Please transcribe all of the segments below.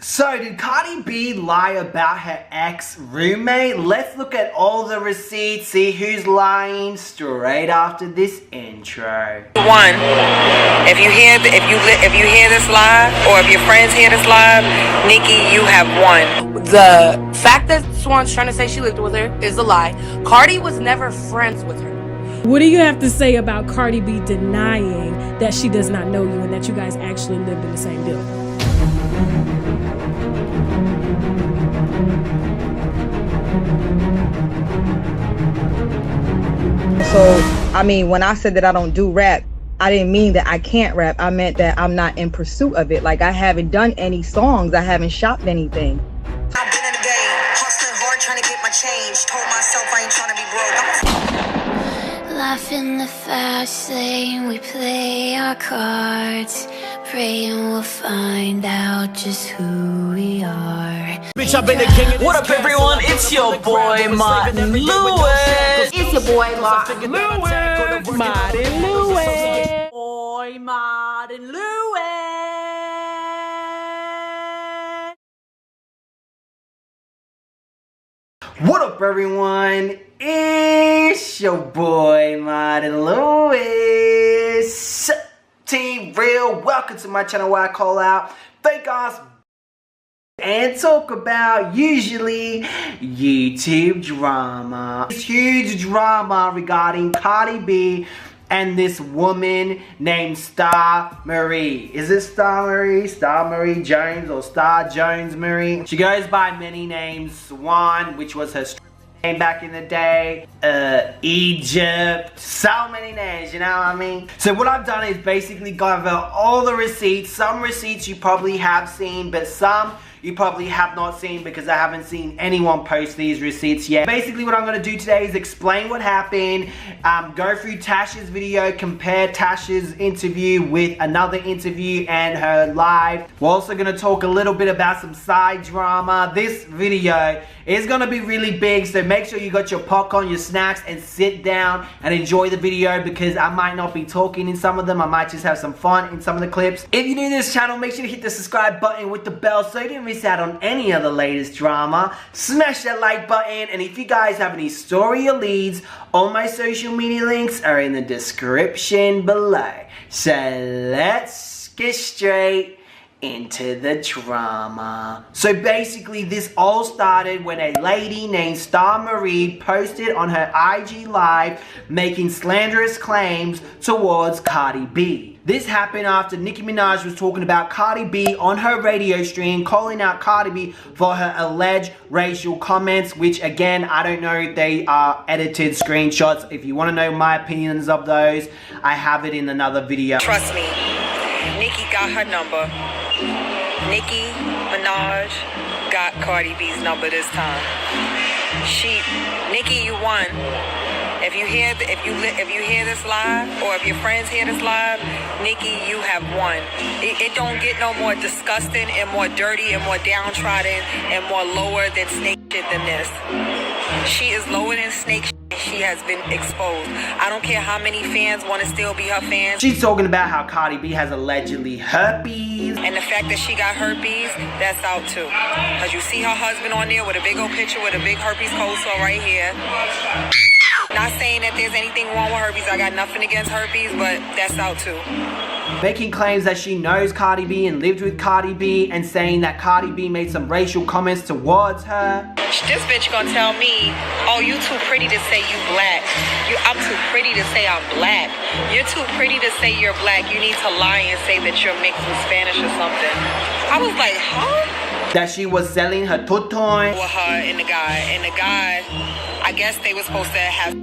So, did Cardi B lie about her ex-roommate? Let's look at all the receipts, see who's lying straight after this intro. One, if you hear this live, or if your friends hear this live, Nikki, you have won. The fact that Swan's trying to say she lived with her is a lie. Cardi was never friends with her. What do you have to say about Cardi B denying that she does not know you and that you guys actually lived in the same building? So, I mean, when I said that I don't do rap, I didn't mean that I can't rap. I meant that I'm not in pursuit of it. Like, I haven't done any songs. I haven't shopped anything. I've been in the game, hustling hard, trying to get my change. Told myself I ain't trying to be broke. Life in the fast lane, we play our cards, praying we'll find out just who we are. Bitch, I've been the king of this. What up, everyone? It's your boy, Martin Lewis. It's your boy, Martin Lewis. Martin Lewis. Boy, Martin Lewis. What up, everyone? It's your boy, Martin Lewis. Team Real, welcome to my channel where I call out fake ass and talk about usually YouTube drama. This huge drama regarding Cardi B and this woman named Star Marie. Is it Star Marie? Star Marie Jones or Star Jones Marie? She goes by many names. Swan, which was her name back in the day. Egypt. So many names, you know what I mean? So what I've done is basically gather all the receipts. Some receipts you probably have seen, but some you probably have not seen because I haven't seen anyone post these receipts yet. Basically what I'm going to do today is explain what happened, go through Tasha's video, compare Tasha's interview with another interview and her live. We're also going to talk a little bit about some side drama. This video is going to be really big, so make sure you got your popcorn, your snacks, and sit down and enjoy the video because I might not be talking in some of them. I might just have some fun in some of the clips. If you're new to this channel, make sure to hit the subscribe button with the bell so you don't miss out on any of the latest drama. Smash that like button, and if you guys have any story or leads, all my social media links are in the description below. So let's get straight into the drama. So basically this all started when a lady named Star Marie posted on her IG live making slanderous claims towards Cardi B. This happened after Nicki Minaj was talking about Cardi B on her radio stream, calling out Cardi B for her alleged racial comments, which again, I don't know if they are edited screenshots. If you want to know my opinions of those, I have it in another video. Trust me, Nicki got her number. Nicki Minaj got Cardi B's number this time. Nicki, you won. If you hear this live, or if your friends hear this live, Nicki, you have won. It don't get no more disgusting and more dirty and more downtrodden and more lower than snake shit than this. She is lower than snake shit. She has been exposed. I don't care how many fans want to still be her fans. She's talking about how Cardi B has allegedly herpes. And the fact that she got herpes, that's out too. Because you see her husband on there with a big old picture with a big herpes coaster right here. Not saying that there's anything wrong with herpes. I got nothing against herpes, but that's out too. Making claims that she knows Cardi B and lived with Cardi B, and saying that Cardi B made some racial comments towards her. This bitch gonna tell me, oh, you too pretty to say you black. I'm too pretty to say I'm black. You're too pretty to say you're black. You need to lie and say that you're mixed with Spanish or something. I was like, huh? That she was selling her tutoin. With her and the guy. And the guy, I guess they were supposed to have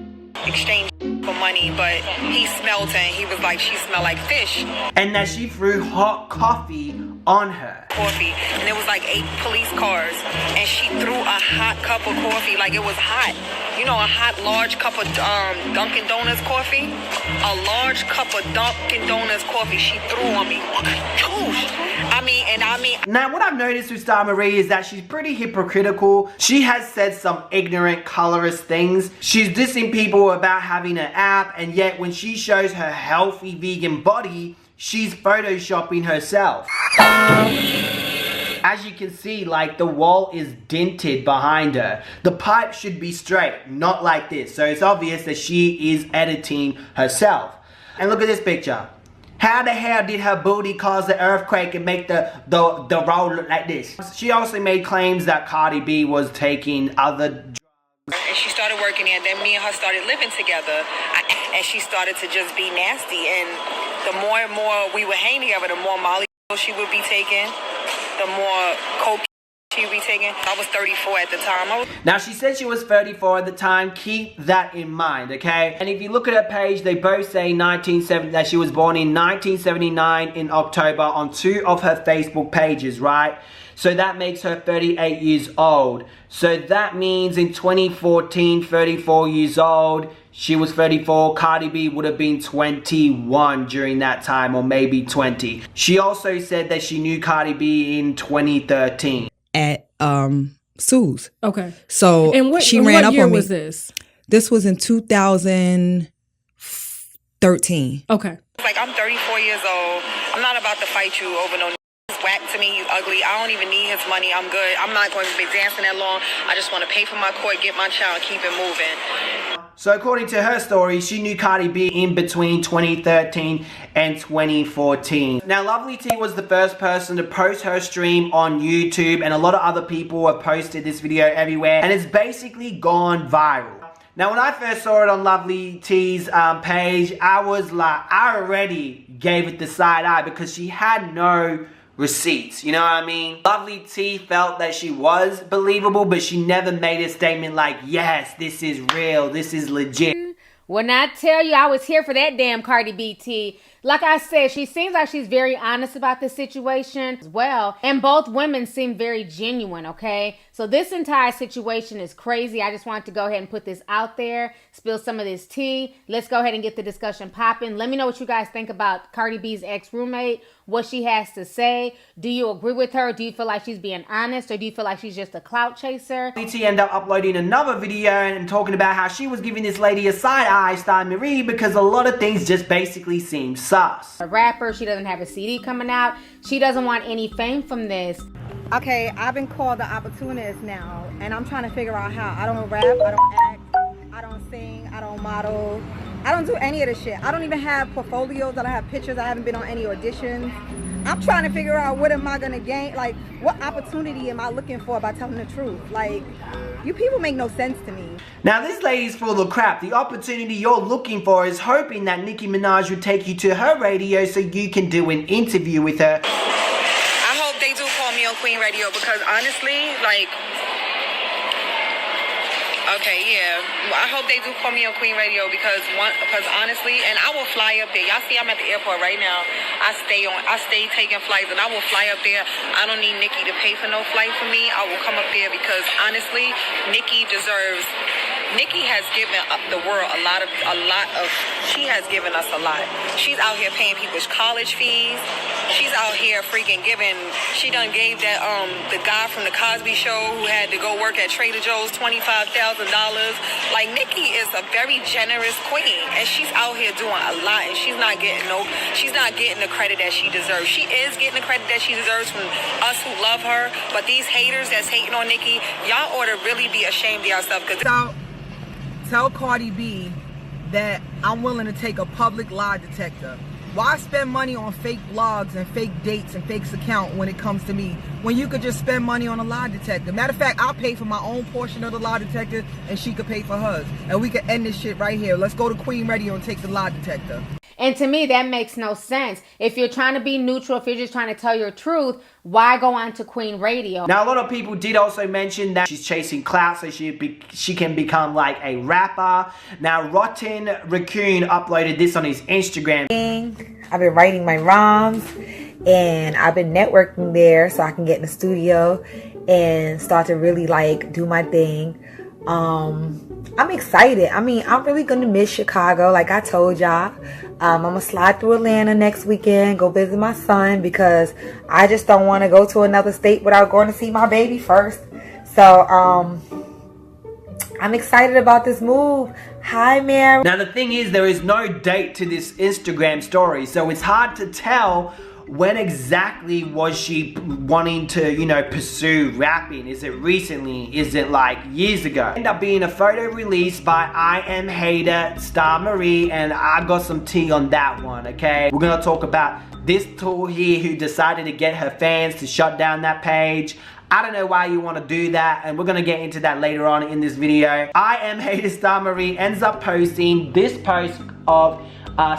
exchange for money, but he smelled her and he was like, she smelled like fish. And that she threw hot coffee on her. Coffee, and it was like 8 police cars, and she threw a hot cup of coffee like it was hot. You know, a hot large cup of Dunkin' Donuts coffee? A large cup of Dunkin' Donuts coffee she threw on me. I mean. Now, what I've noticed with Star Marie is that she's pretty hypocritical. She has said some ignorant, colorist things. She's dissing people about having an app, and yet when she shows her healthy vegan body, she's photoshopping herself. As you can see, like, the wall is dented behind her. The pipe should be straight, not like this. So it's obvious that she is editing herself. And look at this picture. How the hell did her booty cause the earthquake and make the road look like this? She also made claims that Cardi B was taking other drugs. And she started working there, and then me and her started living together. And she started to just be nasty. And the more and more we would hang together, the more Molly she would be taking, the more coke she would be taking. I was 34 at the time. Now, she said she was 34 at the time. Keep that in mind, okay? And if you look at her page, they both say that she was born in 1979 in October on 2 of her Facebook pages, right? So that makes her 38 years old. So that means in 2014, 34 years old, she was 34. Cardi B would have been 21 during that time, or maybe 20. She also said that she knew Cardi B in 2013. At Sue's. Okay. So and she ran up year on me. Was this? This was in 2013. Okay. Like, I'm 34 years old. I'm not about to fight you over no whack to me, you ugly. I don't even need his money. I'm good. I'm not going to be dancing that long. I just want to pay for my court, get my child, and keep it moving. So according to her story, she knew Cardi B in between 2013 and 2014. Now, Lovely T was the first person to post her stream on YouTube, and a lot of other people have posted this video everywhere, and it's basically gone viral. Now, when I first saw it on Lovely T's page, I was like, I already gave it the side eye because she had no receipts, you know what I mean? Lovely T felt that she was believable, but she never made a statement like, yes, this is real, this is legit. When I tell you I was here for that damn Cardi B T, like I said, she seems like she's very honest about the situation as well. And both women seem very genuine, okay? So this entire situation is crazy. I just wanted to go ahead and put this out there, spill some of this tea. Let's go ahead and get the discussion popping. Let me know what you guys think about Cardi B's ex-roommate, what she has to say. Do you agree with her? Do you feel like she's being honest, or do you feel like she's just a clout chaser? T ended up uploading another video and talking about how she was giving this lady a side eye, Star Marie, because a lot of things just basically seem sus. A rapper, she doesn't have a CD coming out. She doesn't want any fame from this. Okay, I've been called the opportunist now, and I'm trying to figure out how. I don't rap, I don't act, I don't sing, I don't model, I don't do any of this shit. I don't even have portfolios, I don't have pictures, I haven't been on any auditions. I'm trying to figure out what am I gonna gain, like what opportunity am I looking for by telling the truth? Like, you people make no sense to me. Now this lady's full of crap. The opportunity you're looking for is hoping that Nicki Minaj would take you to her radio so you can do an interview with her. I hope they do call me on Queen Radio, because honestly, like, okay, yeah, I hope they do call me on Queen Radio, because honestly, and I will fly up there. Y'all see I'm at the airport right now. I stay taking flights, and I will fly up there. I don't need Nicki to pay for no flight for me. I will come up there because honestly, Nicki has given the world a lot of, she has given us a lot. She's out here paying people's college fees. She's out here freaking giving, she done gave that, the guy from the Cosby Show who had to go work at Trader Joe's $25,000. Like, Nicki is a very generous queen, and she's out here doing a lot, and she's not getting the credit that she deserves. She is getting the credit that she deserves from us who love her, but these haters that's hating on Nicki, y'all ought to really be ashamed of yourself. So, tell Cardi B that I'm willing to take a public lie detector. Why spend money on fake blogs and fake dates and fake accounts when it comes to me, when you could just spend money on a lie detector? Matter of fact, I'll pay for my own portion of the lie detector, and she could pay for hers. And we could end this shit right here. Let's go to Queen Radio and take the lie detector. And to me, that makes no sense. If you're trying to be neutral, if you're just trying to tell your truth, why go on to Queen Radio? Now, a lot of people did also mention that she's chasing clout so she can become like a rapper. Now, Rotten Raccoon uploaded this on his Instagram. I've been writing my rhymes, and I've been networking there so I can get in the studio and start to really like do my thing. I'm excited. I mean, I'm really gonna miss Chicago, like I told y'all. I'm gonna slide through Atlanta next weekend, go visit my son, because I just don't want to go to another state without going to see my baby first. So I'm excited about this move. Hi, Mary. Now, the thing is, there is no date to this Instagram story, so it's hard to tell when exactly was she wanting to, you know, pursue rapping? Is it recently? Is it like years ago? Ended up being a photo released by I Am Hater, Star Marie, and I got some tea on that one, okay? We're gonna talk about this tool here who decided to get her fans to shut down that page. I don't know why you want to do that, and we're going to get into that later on in this video. I Am Hater Star Marie ends up posting this post of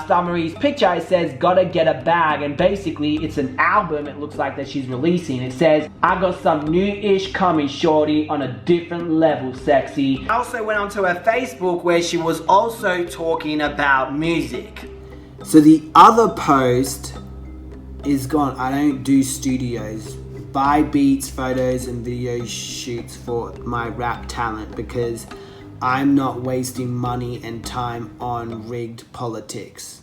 Star Marie's picture. It says, gotta get a bag, and basically it's an album it looks like that she's releasing. It says, I got some new-ish coming, shorty, on a different level, sexy. I also went onto her Facebook where she was also talking about music. So the other post is gone. I don't do studios. Buy beats, photos, and video shoots for my rap talent because I'm not wasting money and time on rigged politics.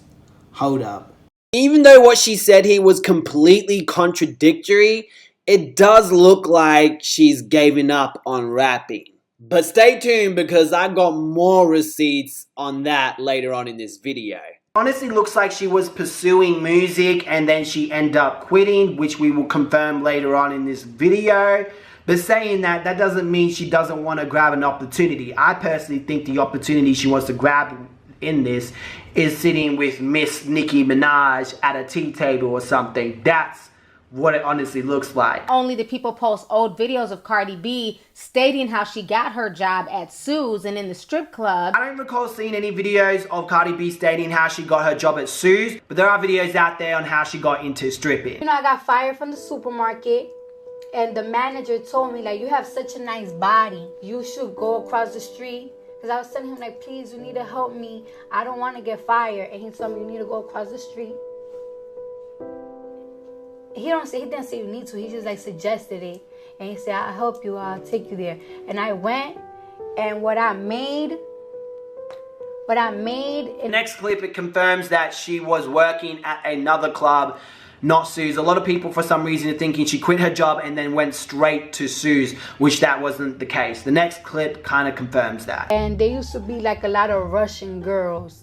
Hold up. Even though what she said here was completely contradictory, it does look like she's giving up on rapping. But stay tuned because I got more receipts on that later on in this video. Honestly looks like she was pursuing music and then she ended up quitting, which we will confirm later on in this video. But saying that, that doesn't mean she doesn't want to grab an opportunity. I personally think the opportunity she wants to grab in this is sitting with Miss Nicki Minaj at a tea table or something. That's what it honestly looks like. Only the people post old videos of Cardi B stating how she got her job at Sue's and in the strip club. I don't recall seeing any videos of Cardi B stating how she got her job at Sue's, but there are videos out there on how she got into stripping. You know, I got fired from the supermarket, and the manager told me, like, you have such a nice body. You should go across the street. Because I was telling him, like, please, you need to help me. I don't want to get fired. And he told me, you need to go across the street. He didn't say you need to. He just like suggested it, and he said, "I'll help you. I'll take you there." And I went, and what I made. Next clip, it confirms that she was working at another club, not Sue's. A lot of people, for some reason, are thinking she quit her job and then went straight to Sue's, which that wasn't the case. The next clip kind of confirms that. And there used to be like a lot of Russian girls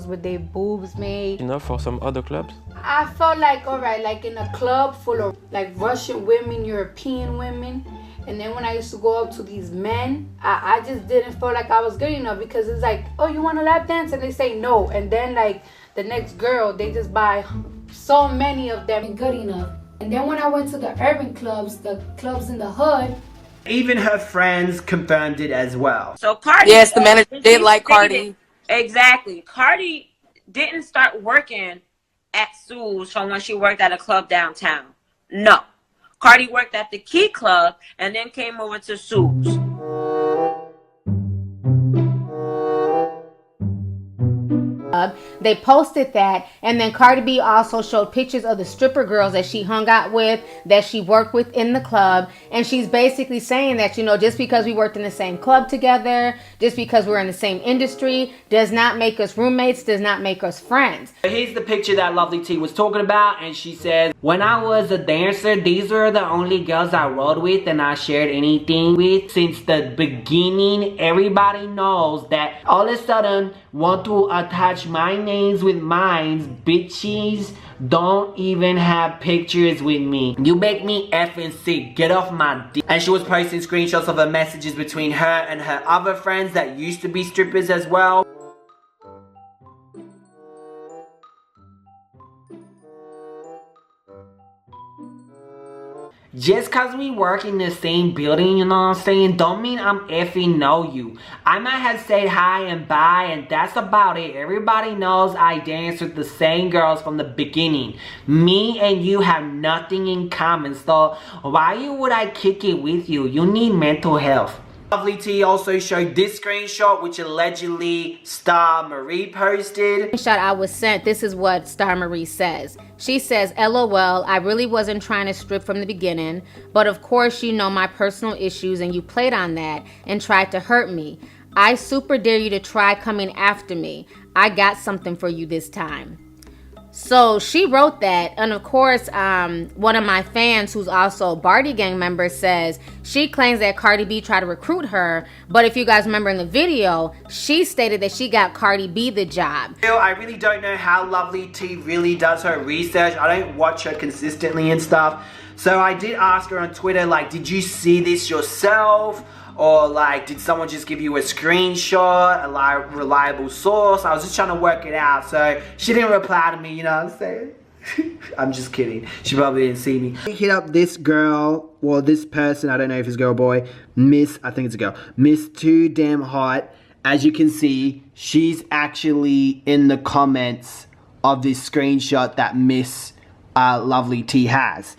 with their boobs made. Enough for some other clubs? I felt like, all right, like in a club full of like Russian women, European women. And then when I used to go up to these men, I just didn't feel like I was good enough, because it's like, oh, you want a lap dance? And they say no. And then like the next girl, they just buy so many of them. Good enough. And then when I went to the urban clubs, the clubs in the hood, even her friends confirmed it as well. So Cardi, yes, the manager did like Cardi. Exactly. Cardi didn't start working at Sue's from when she worked at a club downtown. No. Cardi worked at the Key Club and then came over to Sue's. They posted that, and then Cardi B also showed pictures of the stripper girls that she hung out with, that she worked with in the club, and she's basically saying that, you know, just because we worked in the same club together, just because we're in the same industry, does not make us roommates, does not make us friends. Here's the picture that Lovely T was talking about, and she says, when I was a dancer, these were the only girls I rode with and I shared anything with. Since the beginning, everybody knows that all of a sudden want to attach my names with mine. Bitches don't even have pictures with me. You make me effing sick. Get off my dick. And she was posting screenshots of her messages between her and her other friends that used to be strippers as well. Just cause we work in the same building, you know what I'm saying, don't mean I'm effing know you. I might have said hi and bye, and that's about it. Everybody knows I dance with the same girls from the beginning. Me and you have nothing in common, so why would I kick it with you? You need mental health. Lovely T also showed this screenshot, which allegedly Star Marie posted. Screenshot I was sent. This is what Star Marie says. She says, LOL, I really wasn't trying to strip from the beginning, but of course you know my personal issues and you played on that and tried to hurt me. I super dare you to try coming after me. I got something for you this time. So she wrote that, and of course, one of my fans, who's also a Barty Gang member, says she claims that Cardi B tried to recruit her, but if you guys remember in the video, she stated that she got Cardi B the job. I really don't know how Lovely T really does her research. I don't watch her consistently and stuff. So I did ask her on Twitter, like, did you see this yourself? Or like, did someone just give you a screenshot, a reliable source? I was just trying to work it out. So she didn't reply to me, you know what I'm saying? I'm just kidding. She probably didn't see me. Hit up this girl, well, this person, I don't know if it's a girl or boy, I think it's a girl, Miss Too Damn Hot. As you can see, she's actually in the comments of this screenshot that Miss Lovely T has.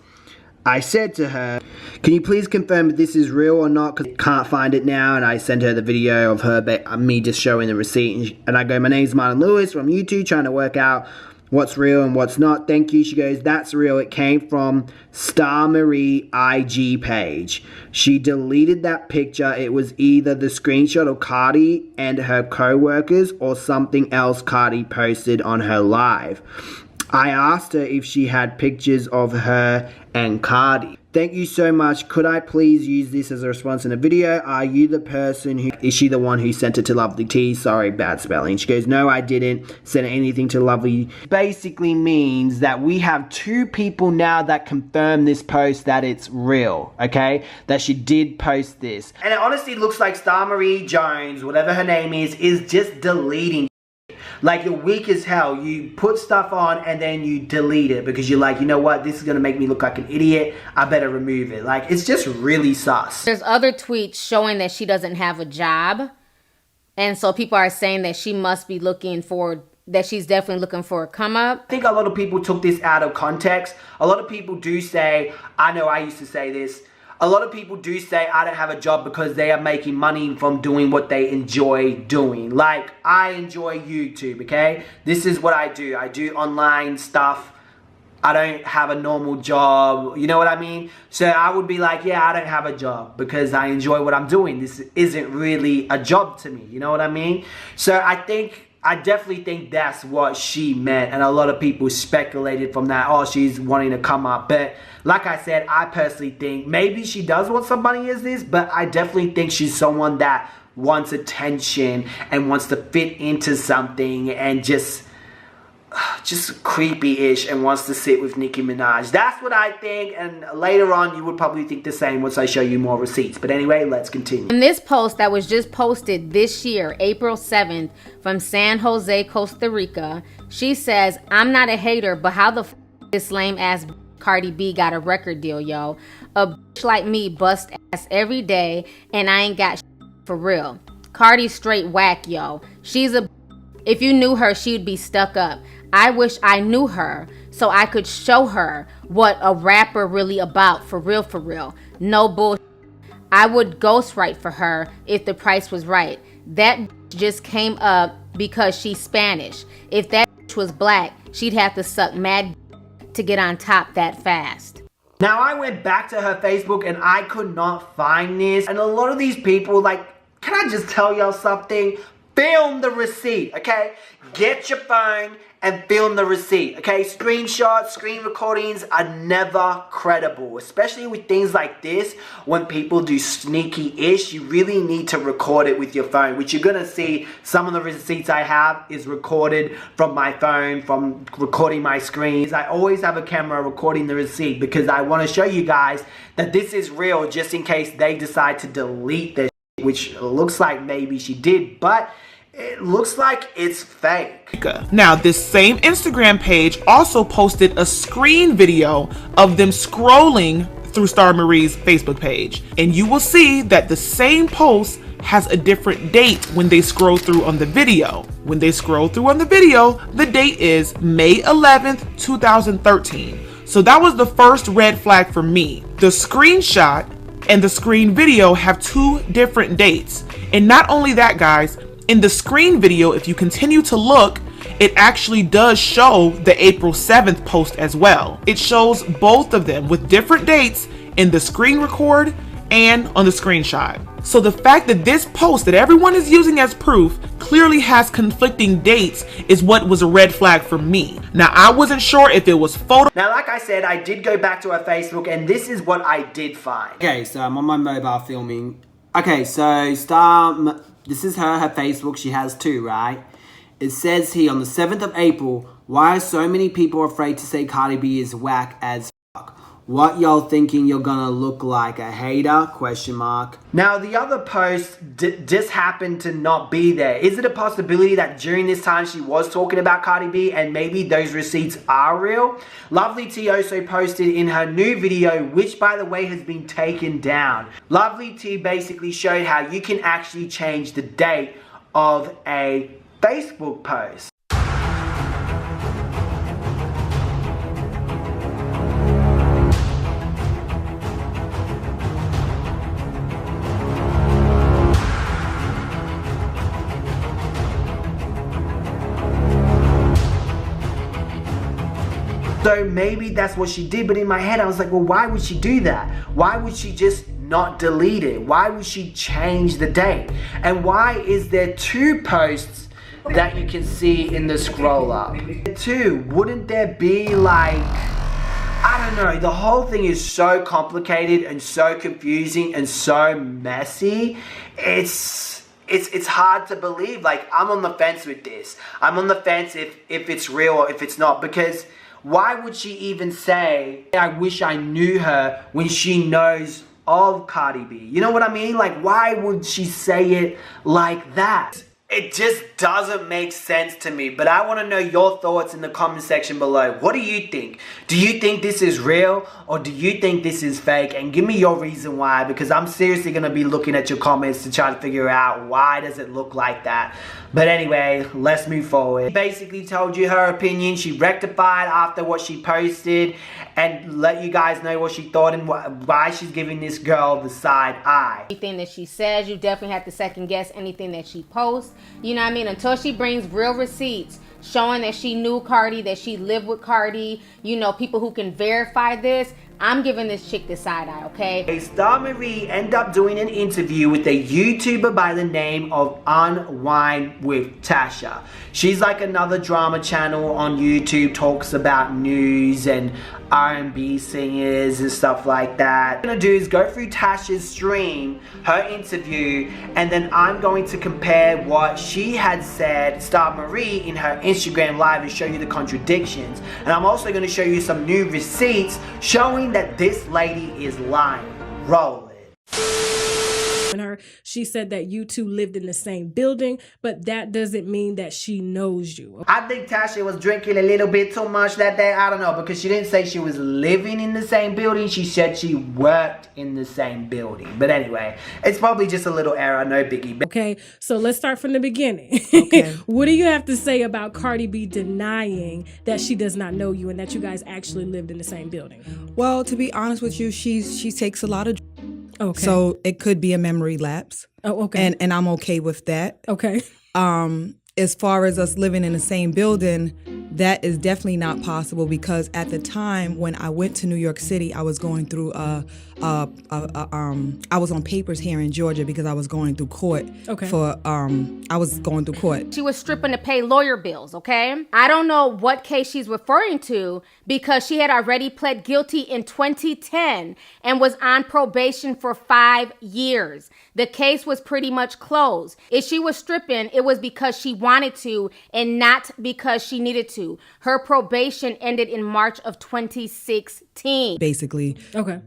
I said to her, can you please confirm if this is real or not, because I can't find it now. And I sent her the video of her, me just showing the receipt, and I go, my name's Martin Lewis from YouTube, trying to work out what's real and what's not. Thank you. She goes, that's real. It came from Star Marie IG page. She deleted that picture. It was either the screenshot of Cardi and her co-workers or something else Cardi posted on her live. I asked her if she had pictures of her and Cardi. Thank you so much. Could I please use this as a response in a video? Are you the person who... Is she the one who sent it to Lovely T? Sorry, bad spelling. She goes, no, I didn't send anything to Lovely. Basically means that we have two people now that confirm this post that it's real, okay? That she did post this. And it honestly looks like Star Marie Jones, whatever her name is just deleting. Like, you're weak as hell. You put stuff on and then you delete it because you're like, you know what, this is gonna make me look like an idiot, I better remove it. Like, it's just really sus. There's other tweets showing that she doesn't have a job, and so people are saying that she must be looking for, that she's definitely looking for a come up. I think a lot of people took this out of context. A lot of people do say, I know I used to say this, a lot of people do say I don't have a job because they are making money from doing what they enjoy doing. Like, I enjoy YouTube, okay? This is what I do. I do online stuff. I don't have a normal job. You know what I mean? So I would be like, yeah, I don't have a job because I enjoy what I'm doing. This isn't really a job to me. You know what I mean? So I definitely think that's what she meant, and a lot of people speculated from that, oh, she's wanting to come up. But like I said, I personally think maybe she does want some money as this, but I definitely think she's someone that wants attention and wants to fit into something and just creepy-ish and wants to sit with Nicki Minaj. That's what I think, and later on you would probably think the same once I show you more receipts. But anyway, let's continue. In this post that was just posted this year, April 7th, from San Jose, Costa Rica, she says, I'm not a hater, but how the f this lame ass Cardi B got a record deal, yo? A bitch like me bust ass every day and I ain't got for real. Cardi straight whack, yo. She's a... If you knew her, she'd be stuck up. I wish I knew her so I could show her what a rapper really about, for real, for real. No bullshit. I would ghostwrite for her if the price was right. That just came up because she's Spanish. If that was black, she'd have to suck mad to get on top that fast. Now, I went back to her Facebook and I could not find this. And a lot of these people, like, can I just tell y'all something? Film the receipt, okay? Get your phone and film the receipt, okay? Screenshots, screen recordings are never credible, especially with things like this. When people do sneaky-ish, you really need to record it with your phone, which you're gonna see some of the receipts I have is recorded from my phone, from recording my screens. I always have a camera recording the receipt because I wanna show you guys that this is real just in case they decide to delete this, which looks like maybe she did, but it looks like it's fake. Now, this same Instagram page also posted a screen video of them scrolling through Star Marie's Facebook page. And you will see that the same post has a different date when they scroll through on the video. When they scroll through on the video, the date is May 11th, 2013. So that was the first red flag for me. The screenshot and the screen video have two different dates. And not only that, guys, in the screen video, if you continue to look, it actually does show the April 7th post as well. It shows both of them with different dates in the screen record and on the screenshot. So the fact that this post that everyone is using as proof clearly has conflicting dates is what was a red flag for me. Now, I wasn't sure if it was photo. Now, like I said, I did go back to her Facebook and this is what I did find. Okay, so I'm on my mobile filming. Okay, so this is her Facebook. She has two, right? It says here on the 7th of April, why are so many people afraid to say Cardi B is whack as fuck? What y'all thinking you're gonna look like, a hater? Question mark. Now, the other post just happened to not be there. Is it a possibility that during this time she was talking about Cardi B and maybe those receipts are real? Lovely T also posted in her new video, which by the way has been taken down. Lovely T basically showed how you can actually change the date of a Facebook post. So maybe that's what she did, but in my head I was like, well, why would she do that? Why would she just not delete it? Why would she change the date? And why is there two posts that you can see in the scroll up? Two, wouldn't there be like, I don't know, the whole thing is so complicated and so confusing and so messy. It's hard to believe. Like, I'm on the fence with this. I'm on the fence if it's real or if it's not, because why would she even say, I wish I knew her, when she knows of Cardi B? You know what I mean? Like, why would she say it like that? It just doesn't make sense to me. But I want to know your thoughts in the comment section below. What do you think? Do you think this is real or do you think this is fake? And give me your reason why, because I'm seriously going to be looking at your comments to try to figure out why does it look like that. But anyway, let's move forward. She basically told you her opinion. She rectified after what she posted and let you guys know what she thought and why she's giving this girl the side eye. Anything that she says, you definitely have to second guess anything that she posts. You know what I mean? Until she brings real receipts showing that she knew Cardi, that she lived with Cardi, you know, people who can verify this, I'm giving this chick the side eye, okay? Star Marie ended up doing an interview with a YouTuber by the name of Unwind with Tasha. She's like another drama channel on YouTube, talks about news and R&B singers and stuff like that. What I'm gonna do is go through Tasha's stream, her interview, and then I'm going to compare what she had said, Star Marie, in her Instagram live and show you the contradictions. And I'm also gonna show you some new receipts showing that this lady is lying. Roll it. She said that you two lived in the same building, but that doesn't mean that she knows you. I think Tasha was drinking a little bit too much that day. I don't know, because she didn't say she was living in the same building. She said she worked in the same building. But anyway, it's probably just a little error, no biggie. Okay, so let's start from the beginning. Okay. What do you have to say about Cardi B denying that she does not know you and that you guys actually lived in the same building? Well, to be honest with you, she takes a lot of. Okay. So it could be a memory lapse. Oh, okay. And I'm okay with that. Okay. As far as us living in the same building, that is definitely not possible because at the time when I went to New York City, I was going through I was on papers here in Georgia because I was going through court. Okay. I was going through court. She was stripping to pay lawyer bills, okay? I don't know what case she's referring to because she had already pled guilty in 2010 and was on probation for 5 years. The case was pretty much closed. If she was stripping, it was because she wanted to and not because she needed to. Her probation ended in March of 2016. Basically. Okay.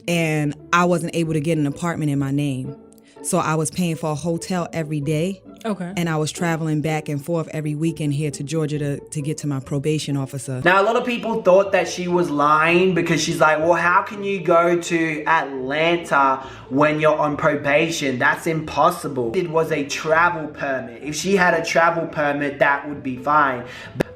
And I wasn't able to get an apartment in my name. So I was paying for a hotel every day. Okay. And I was traveling back and forth every weekend here to Georgia to get to my probation officer. Now, a lot of people thought that she was lying because she's like, well, how can you go to Atlanta when you're on probation? That's impossible. It was a travel permit. If she had a travel permit, that would be fine.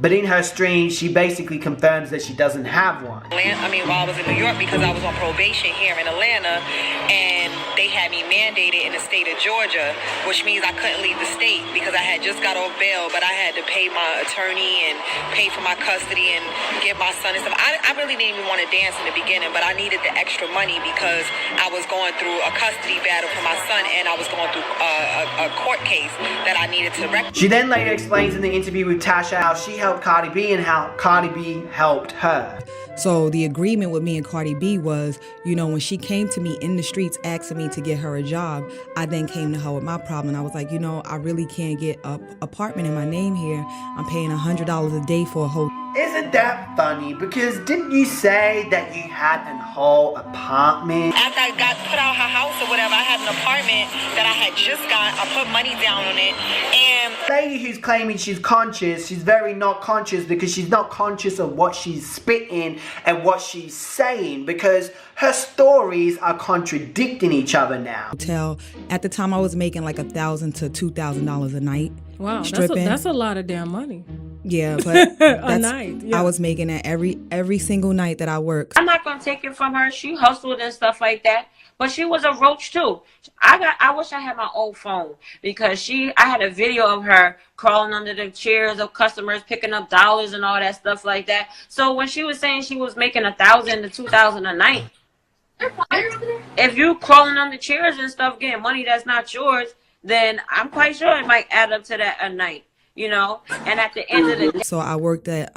but in her stream, she basically confirms that she doesn't have one. While I was in New York, because I was on probation here in Atlanta, and they had me mandated in the state of Georgia, which means I couldn't leave the state because I had just got off bail, but I had to pay my attorney and pay for my custody and get my son and stuff. I really didn't even want to dance in the beginning, but I needed the extra money because I was going through a custody battle for my son, and I was going through a court case that I needed to rectify. She then later explains in the interview with Tasha how she helped Cardi B and how Cardi B helped her. So the agreement with me and Cardi B was, you know, when she came to me in the streets asking me to get her a job, I then came to her with my problem. I was like, you know, I really can't get an apartment in my name here. I'm paying $100 a day for a whole... Isn't that funny? Because didn't you say that you had a whole apartment? After I got put out her house or whatever, I had an apartment that I had just got. I put money down on it, and the lady who's claiming she's conscious, she's very not conscious because she's not conscious of what she's spitting and what she's saying, because her stories are contradicting each other now. At the time, I was making like $1,000 to $2,000 a night. Wow, stripping. that's a lot of damn money. Yeah, but a night. Yeah. I was making that every single night that I worked. I'm not gonna take it from her. She hustled and stuff like that, but she was a roach too. I wish I had my old phone, because I had a video of her crawling under the chairs of customers, picking up dollars and all that stuff like that. So when she was saying she was making $1,000 to $2,000 a night, if you crawling under chairs and stuff getting money that's not yours, then I'm quite sure it might add up to that a night, you know. And at the end of the day, so I worked at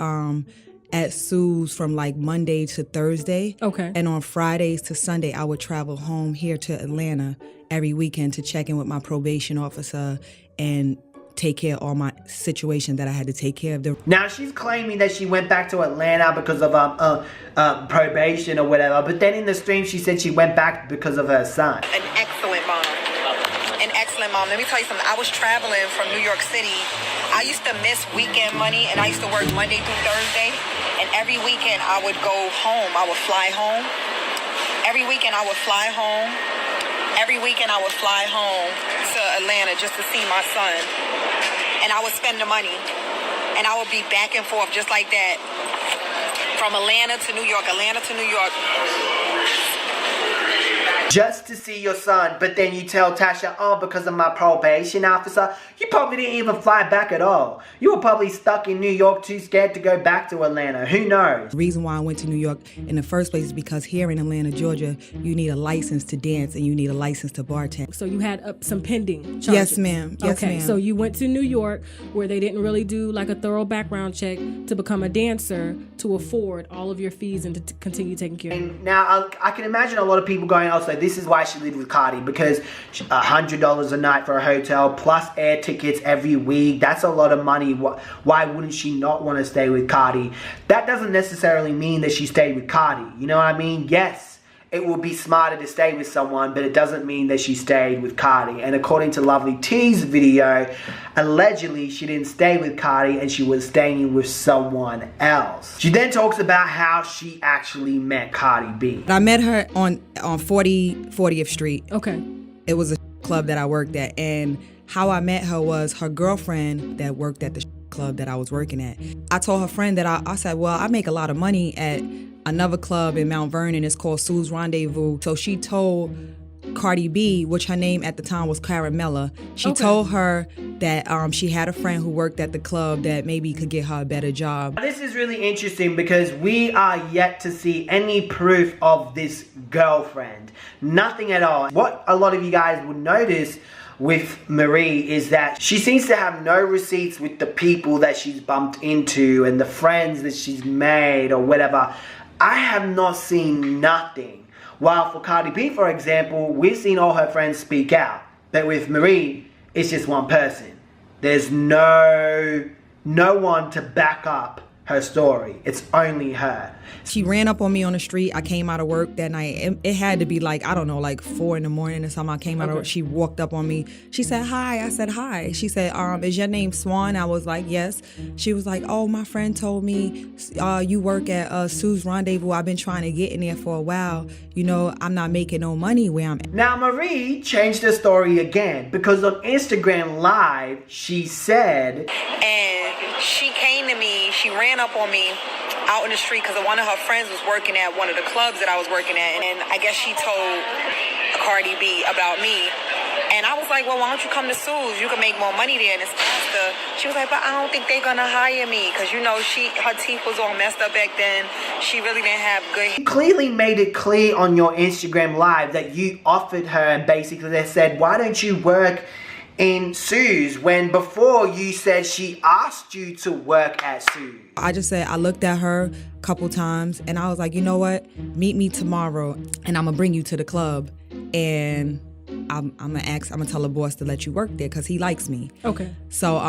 Sue's from like Monday to Thursday. Okay. And on Fridays to Sunday, I would travel home here to Atlanta every weekend to check in with my probation officer and take care of all my situation that I had to take care of. Now she's claiming that she went back to Atlanta because of probation or whatever, but then in the stream she said she went back because of her son. an excellent mom. Let me tell you something. I was traveling from New York City. I used to miss weekend money, and I used to work Monday through Thursday. And every weekend I would go home. I would fly home. Every weekend I would fly home. Every weekend I would fly home to Atlanta just to see my son. And I would spend the money. And I would be back and forth just like that. From Atlanta to New York, Atlanta to New York. Just to see your son, but then you tell Tasha, oh, because of my probation officer, you probably didn't even fly back at all. You were probably stuck in New York, too scared to go back to Atlanta. Who knows? The reason why I went to New York in the first place is because here in Atlanta, Georgia, you need a license to dance and you need a license to bartend. So you had some pending charges? Yes, ma'am. Yes, okay, ma'am. so you went to New York where they didn't really do like a thorough background check to become a dancer to afford all of your fees and to continue taking care of you. Now, I can imagine a lot of people going, also, this is why she lived with Cardi, because $100 a night for a hotel plus air tickets every week, that's a lot of money. Why wouldn't she not want to stay with Cardi? That doesn't necessarily mean that she stayed with Cardi. You know what I mean? Yes, it would be smarter to stay with someone, but it doesn't mean that she stayed with Cardi. And according to Lovely T's video, allegedly she didn't stay with Cardi and she was staying with someone else. She then talks about how she actually met Cardi B. I met her on 40th Street. Okay. It was a club that I worked at, and how I met her was her girlfriend that worked at the club that I was working at. I told her friend that I said, well, I make a lot of money at another club in Mount Vernon. It's called Sue's Rendezvous. So she told Cardi B, which her name at the time was Caramella, she told her that she had a friend who worked at the club that maybe could get her a better job. This is really interesting because we are yet to see any proof of this girlfriend. Nothing at all. What a lot of you guys would notice with Marie is that she seems to have no receipts with the people that she's bumped into and the friends that she's made or whatever. I have not seen nothing. While for Cardi B, for example, we've seen all her friends speak out. But with Marie, it's just one person. There's no one to back up her story. It's only her. She ran up on me on the street. I came out of work that night. It had to be like, I don't know, like 4 in the morning or something. I came out of work. She walked up on me. She said, hi. I said, hi. She said, is your name Swan? I was like, yes. She was like, oh, my friend told me you work at Sue's Rendezvous. I've been trying to get in there for a while. You know, I'm not making no money where I'm at. Now, Marie changed the story again because on Instagram Live, she said, and she came to me, she ran up on me out in the street because one of her friends was working at one of the clubs that I was working at, and I guess she told Cardi B about me. And I was like, well, why don't you come to Sue's? You can make more money there and it's faster. She was like, but I don't think they're gonna hire me because her teeth was all messed up back then. She really didn't have good. You clearly made it clear on your Instagram live that you offered her, and basically they said, why don't you work in Sue's, when before you said she asked you to work at Sue's. I just said, I looked at her a couple times and I was like, you know what? Meet me tomorrow and I'm gonna bring you to the club and I'm gonna tell the boss to let you work there because he likes me. Okay. So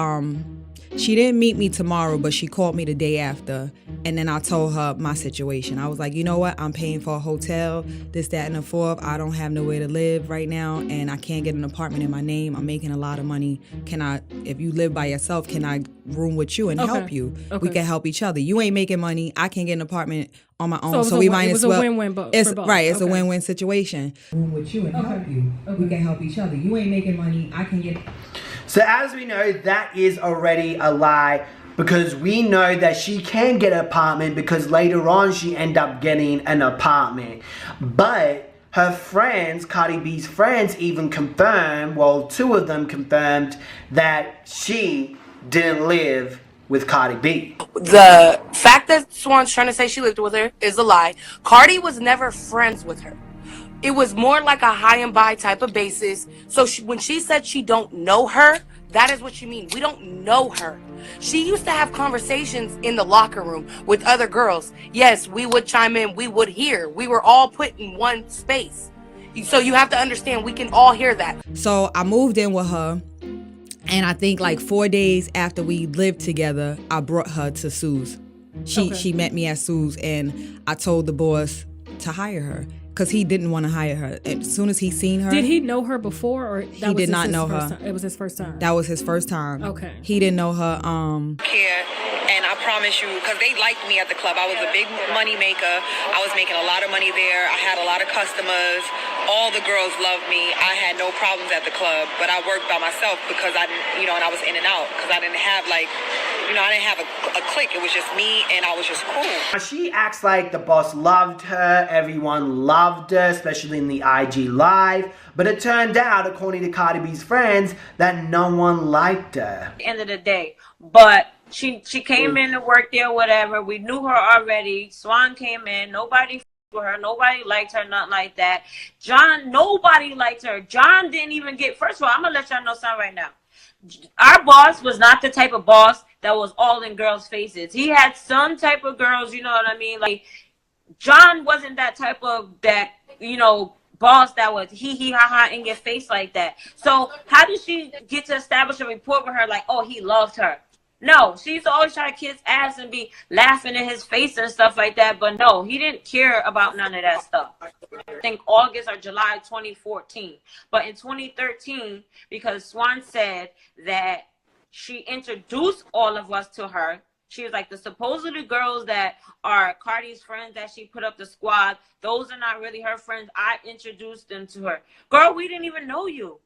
she didn't meet me tomorrow, but she called me the day after. And then I told her my situation. I was like, you know what? I'm paying for a hotel, this, that, and the fourth. I don't have nowhere to live right now, and I can't get an apartment in my name. I'm making a lot of money. If you live by yourself, can I room with you and help you? Okay. We can help each other. You ain't making money. I can't get an apartment on my own, So we might as well. It was a win-win for both. Right, it's a Okay. win-win situation. Room with you and help you. We can help each other. You ain't making money. I can get... So as we know, that is already a lie, because we know that she can get an apartment because later on she ended up getting an apartment. But her friends, Cardi B's friends, even confirmed, well, two of them confirmed that she didn't live with Cardi B. The fact that Swan's trying to say she lived with her is a lie. Cardi was never friends with her. It was more like a high and by type of basis. So when she said she don't know her, that is what she means. We don't know her. She used to have conversations in the locker room with other girls. Yes, we would chime in. We would hear. We were all put in one space. So you have to understand, we can all hear that. So I moved in with her. And I think like 4 days after we lived together, I brought her to Sue's. She met me at Sue's and I told the boss to hire her. Because he didn't want to hire her. As soon as he seen her... Did he know her before, or that he did not know her? It was his first time? That was his first time. Okay. He didn't know her. Here, and I promise you, because they liked me at the club. I was a big money maker. I was making a lot of money there. I had a lot of customers. All the girls loved me. I had no problems at the club, but I worked by myself because I didn't, and I was in and out because I didn't have I didn't have a clique. It was just me, and I was just cool. She acts like the boss loved her, everyone loved her, especially in the IG live, but it turned out, according to Cardi B's friends, that no one liked her. At the end of the day, but she came in to work there, whatever. We knew her already. Swan came in. Nobody with her. Nobody liked her. Nothing like that. John, nobody liked her. John didn't even get. First of all, I'm gonna let y'all know something right now. Our boss was not the type of boss that was all in girls' faces. He had some type of girls, you know what I mean? Like, John wasn't that type of boss that was hee ha ha in your face like that. So how did she get to establish a rapport with her like, oh, he loved her? No, she used to always try to kiss ass and be laughing in his face and stuff like that. But no, he didn't care about none of that stuff. I think August or July 2014. But in 2013, because Swan said that she introduced all of us to her. She was like, the supposedly girls that are Cardi's friends that she put up the squad, those are not really her friends. I introduced them to her. Girl, we didn't even know you.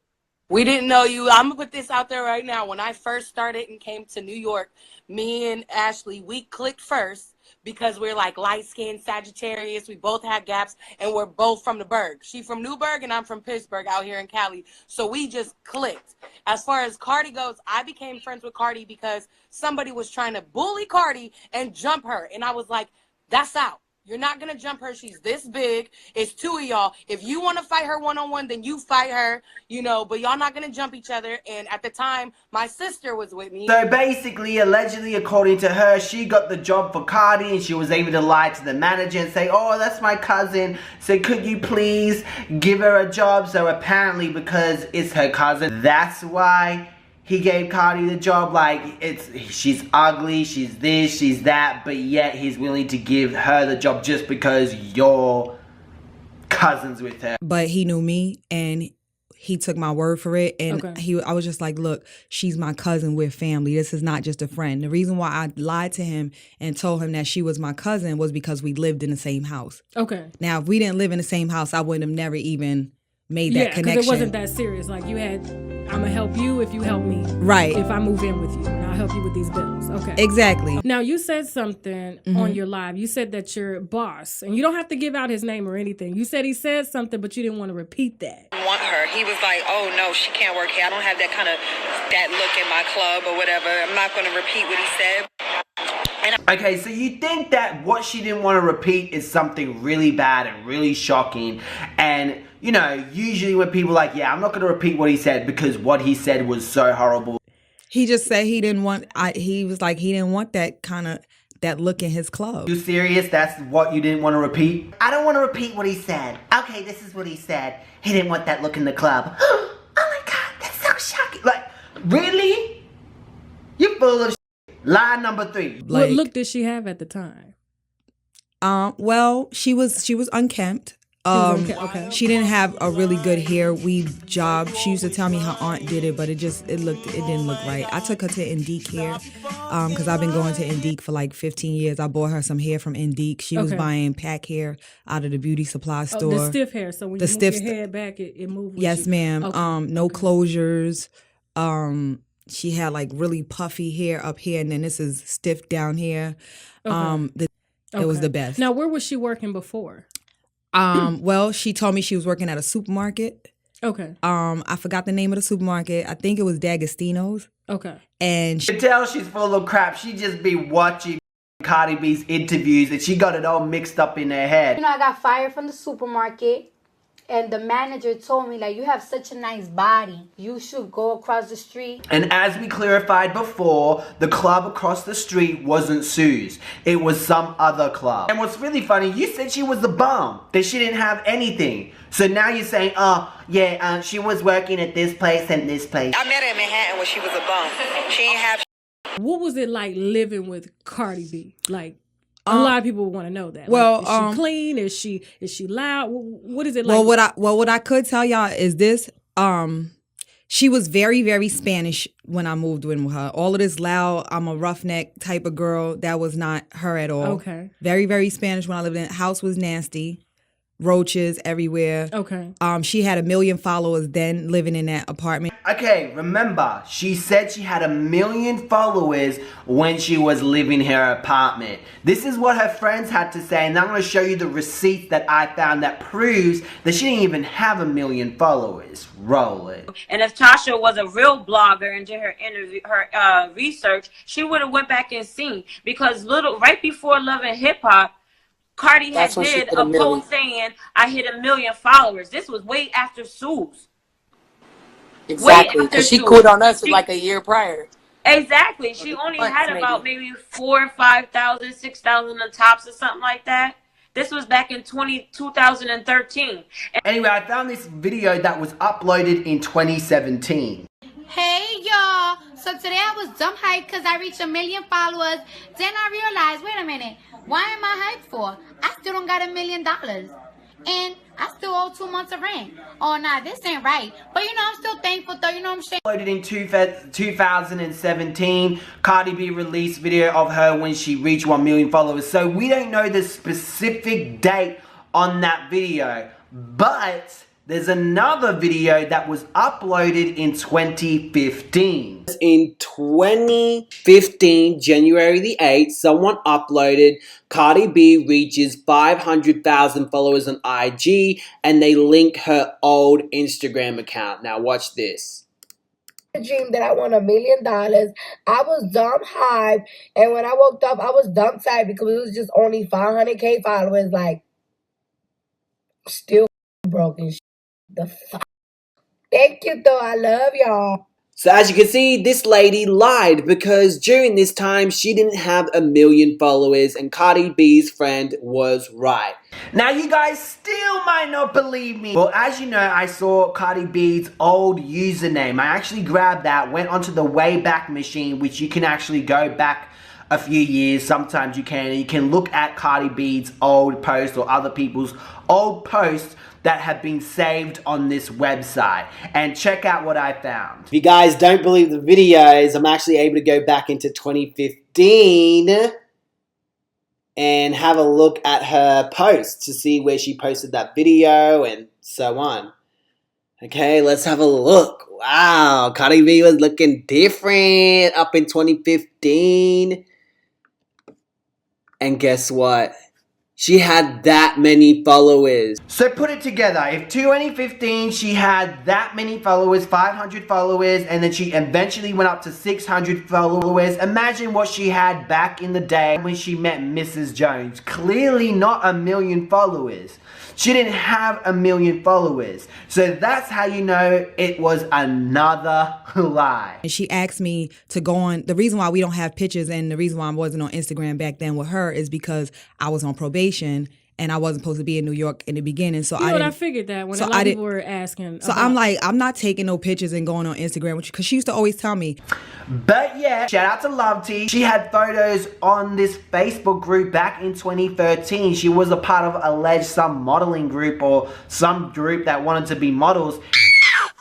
We didn't know you. I'm going to put this out there right now. When I first started and came to New York, me and Ashley, we clicked first because we're like light-skinned Sagittarius. We both had gaps, and we're both from the Berg. She from Newburgh, and I'm from Pittsburgh out here in Cali. So we just clicked. As far as Cardi goes, I became friends with Cardi because somebody was trying to bully Cardi and jump her. And I was like, that's out. You're not going to jump her. She's this big. It's two of y'all. If you want to fight her one-on-one, then you fight her, but y'all not going to jump each other. And at the time, my sister was with me. So basically, allegedly, according to her, she got the job for Cardi and she was able to lie to the manager and say, oh, that's my cousin. So could you please give her a job? So apparently, because it's her cousin, that's why he gave Cardi the job. Like, she's ugly, she's this, she's that, but yet he's willing to give her the job just because you're cousins with her. But he knew me and he took my word for it. And I was just like, look, she's my cousin, we're family. This is not just a friend. The reason why I lied to him and told him that she was my cousin was because we lived in the same house. Okay. Now, if we didn't live in the same house, I wouldn't have never even made that connection. because it wasn't that serious. Like, you had I'm gonna help you if you help me. Right. If I move in with you, and I'll help you with these bills. Okay. Exactly. Now you said something on your live. You said that your boss, and you don't have to give out his name or anything. You said he said something, but you didn't want to repeat that. Want her. He was like, oh no, she can't work here. I don't have that kind of that look in my club or whatever. I'm not going to repeat what he said. Okay, so you think that what she didn't want to repeat is something really bad and really shocking, and you know, usually when people are like, yeah, I'm not going to repeat what he said because what he said was so horrible. He just said he didn't want. He was like he didn't want that kind of that look in his club. You serious? That's what you didn't want to repeat? I don't want to repeat what he said. Okay, this is what he said. He didn't want that look in the club. Oh my God, that's so shocking. Like, really? You full of shit. Lie number 3. What look did she have at the time? Well, she was unkempt. Okay. She didn't have a really good hair weave job. She used to tell me her aunt did it, but it didn't look right. I took her to Indique Hair, because I've been going to Indique for like 15 years. I bought her some hair from Indique. She was buying pack hair out of the beauty supply store. The stiff hair, so when you move your head back, it moves with Yes, you. ma'am. Okay. No closures. She had like really puffy hair up here, and then this is stiff down here. Okay. It was the best. Now, where was she working before? Well, she told me she was working at a supermarket. Okay. I forgot the name of the supermarket. I think it was D'Agostino's. Okay. And you can tell she's full of crap. She just be watching Cardi B's interviews and she got it all mixed up in her head. You know, I got fired from the supermarket. And the manager told me, like, you have such a nice body. You should go across the street. And as we clarified before, the club across the street wasn't Sue's. It was some other club. And what's really funny, you said she was a bum, that she didn't have anything. So now you're saying, oh, yeah, she was working at this place and this place. I met her in Manhattan when she was a bum. She ain't have. What was it like living with Cardi B? Like, a lot of people want to know that. Well, like, is she clean? Is she loud? What is it like? Well, what I could tell y'all is this. She was very, very Spanish when I moved in with her. All of this loud, I'm a roughneck type of girl. That was not her at all. Okay. Very, very Spanish when I lived in. House was nasty. Roaches everywhere. Okay. She had 1 million followers then living in that apartment. Okay, remember, she said she had 1 million followers when she was living in her apartment. This is what her friends had to say, and I'm going to show you the receipt that I found that proves that she didn't even have 1 million followers. Roll it. And if Tasha was a real blogger and did her interview, her research, she would have went back and seen, because right before Love and Hip Hop, Cardi had did a post saying, I hit 1 million followers. This was way after Sue's. Exactly, because she quit on us like a year prior. Exactly. She only had about maybe 4,000, 5,000, 6,000 on tops or something like that. This was back in 2013. Anyway, I found this video that was uploaded in 2017. Hey y'all, so today I was dumb hyped because I reached 1 million followers. Then I realized, wait a minute, why am I hyped for? I still don't got $1 million. And I still owe 2 months of rent. Oh nah, this ain't right. But you know, I'm still thankful though, you know what I'm saying? Uploaded in 2017, Cardi B released video of her when she reached 1 million followers. So we don't know the specific date on that video, but there's another video that was uploaded in 2015. In 2015, January the 8th, someone uploaded Cardi B reaches 500,000 followers on IG, and they link her old Instagram account. Now watch this. Dream that I won $1 million. I was dumb hype, and when I woke up, I was dumb sad because it was just only 500K followers. Like, still broken. The fuck. Thank you, though. I love y'all. So as you can see, this lady lied because during this time she didn't have 1 million followers, and Cardi B's friend was right. Now you guys still might not believe me. Well, as you know, I saw Cardi B's old username. I actually grabbed that, went onto the Wayback Machine, which you can actually go back a few years. Sometimes you can. And you can look at Cardi B's old posts or other people's old posts that have been saved on this website, and check out what I found. If you guys don't believe the videos, I'm actually able to go back into 2015 and have a look at her posts to see where she posted that video and so on. Okay, let's have a look. Wow, Cardi B was looking different up in 2015. And guess what? She had that many followers. So put it together. If 2015 she had that many followers, 500 followers, and then she eventually went up to 600 followers, imagine what she had back in the day when she met Mrs. Jones. Clearly not 1 million followers. She didn't have 1 million followers. So that's how you know it was another lie. And she asked me to go on. The reason why we don't have pictures and the reason why I wasn't on Instagram back then with her is because I was on probation and I wasn't supposed to be in New York in the beginning. So I figured that when a lot of people were asking. So I'm like, I'm not taking no pictures and going on Instagram, because she used to always tell me. But yeah, shout out to Love T. She had photos on this Facebook group back in 2013. She was a part of alleged some modeling group or some group that wanted to be models.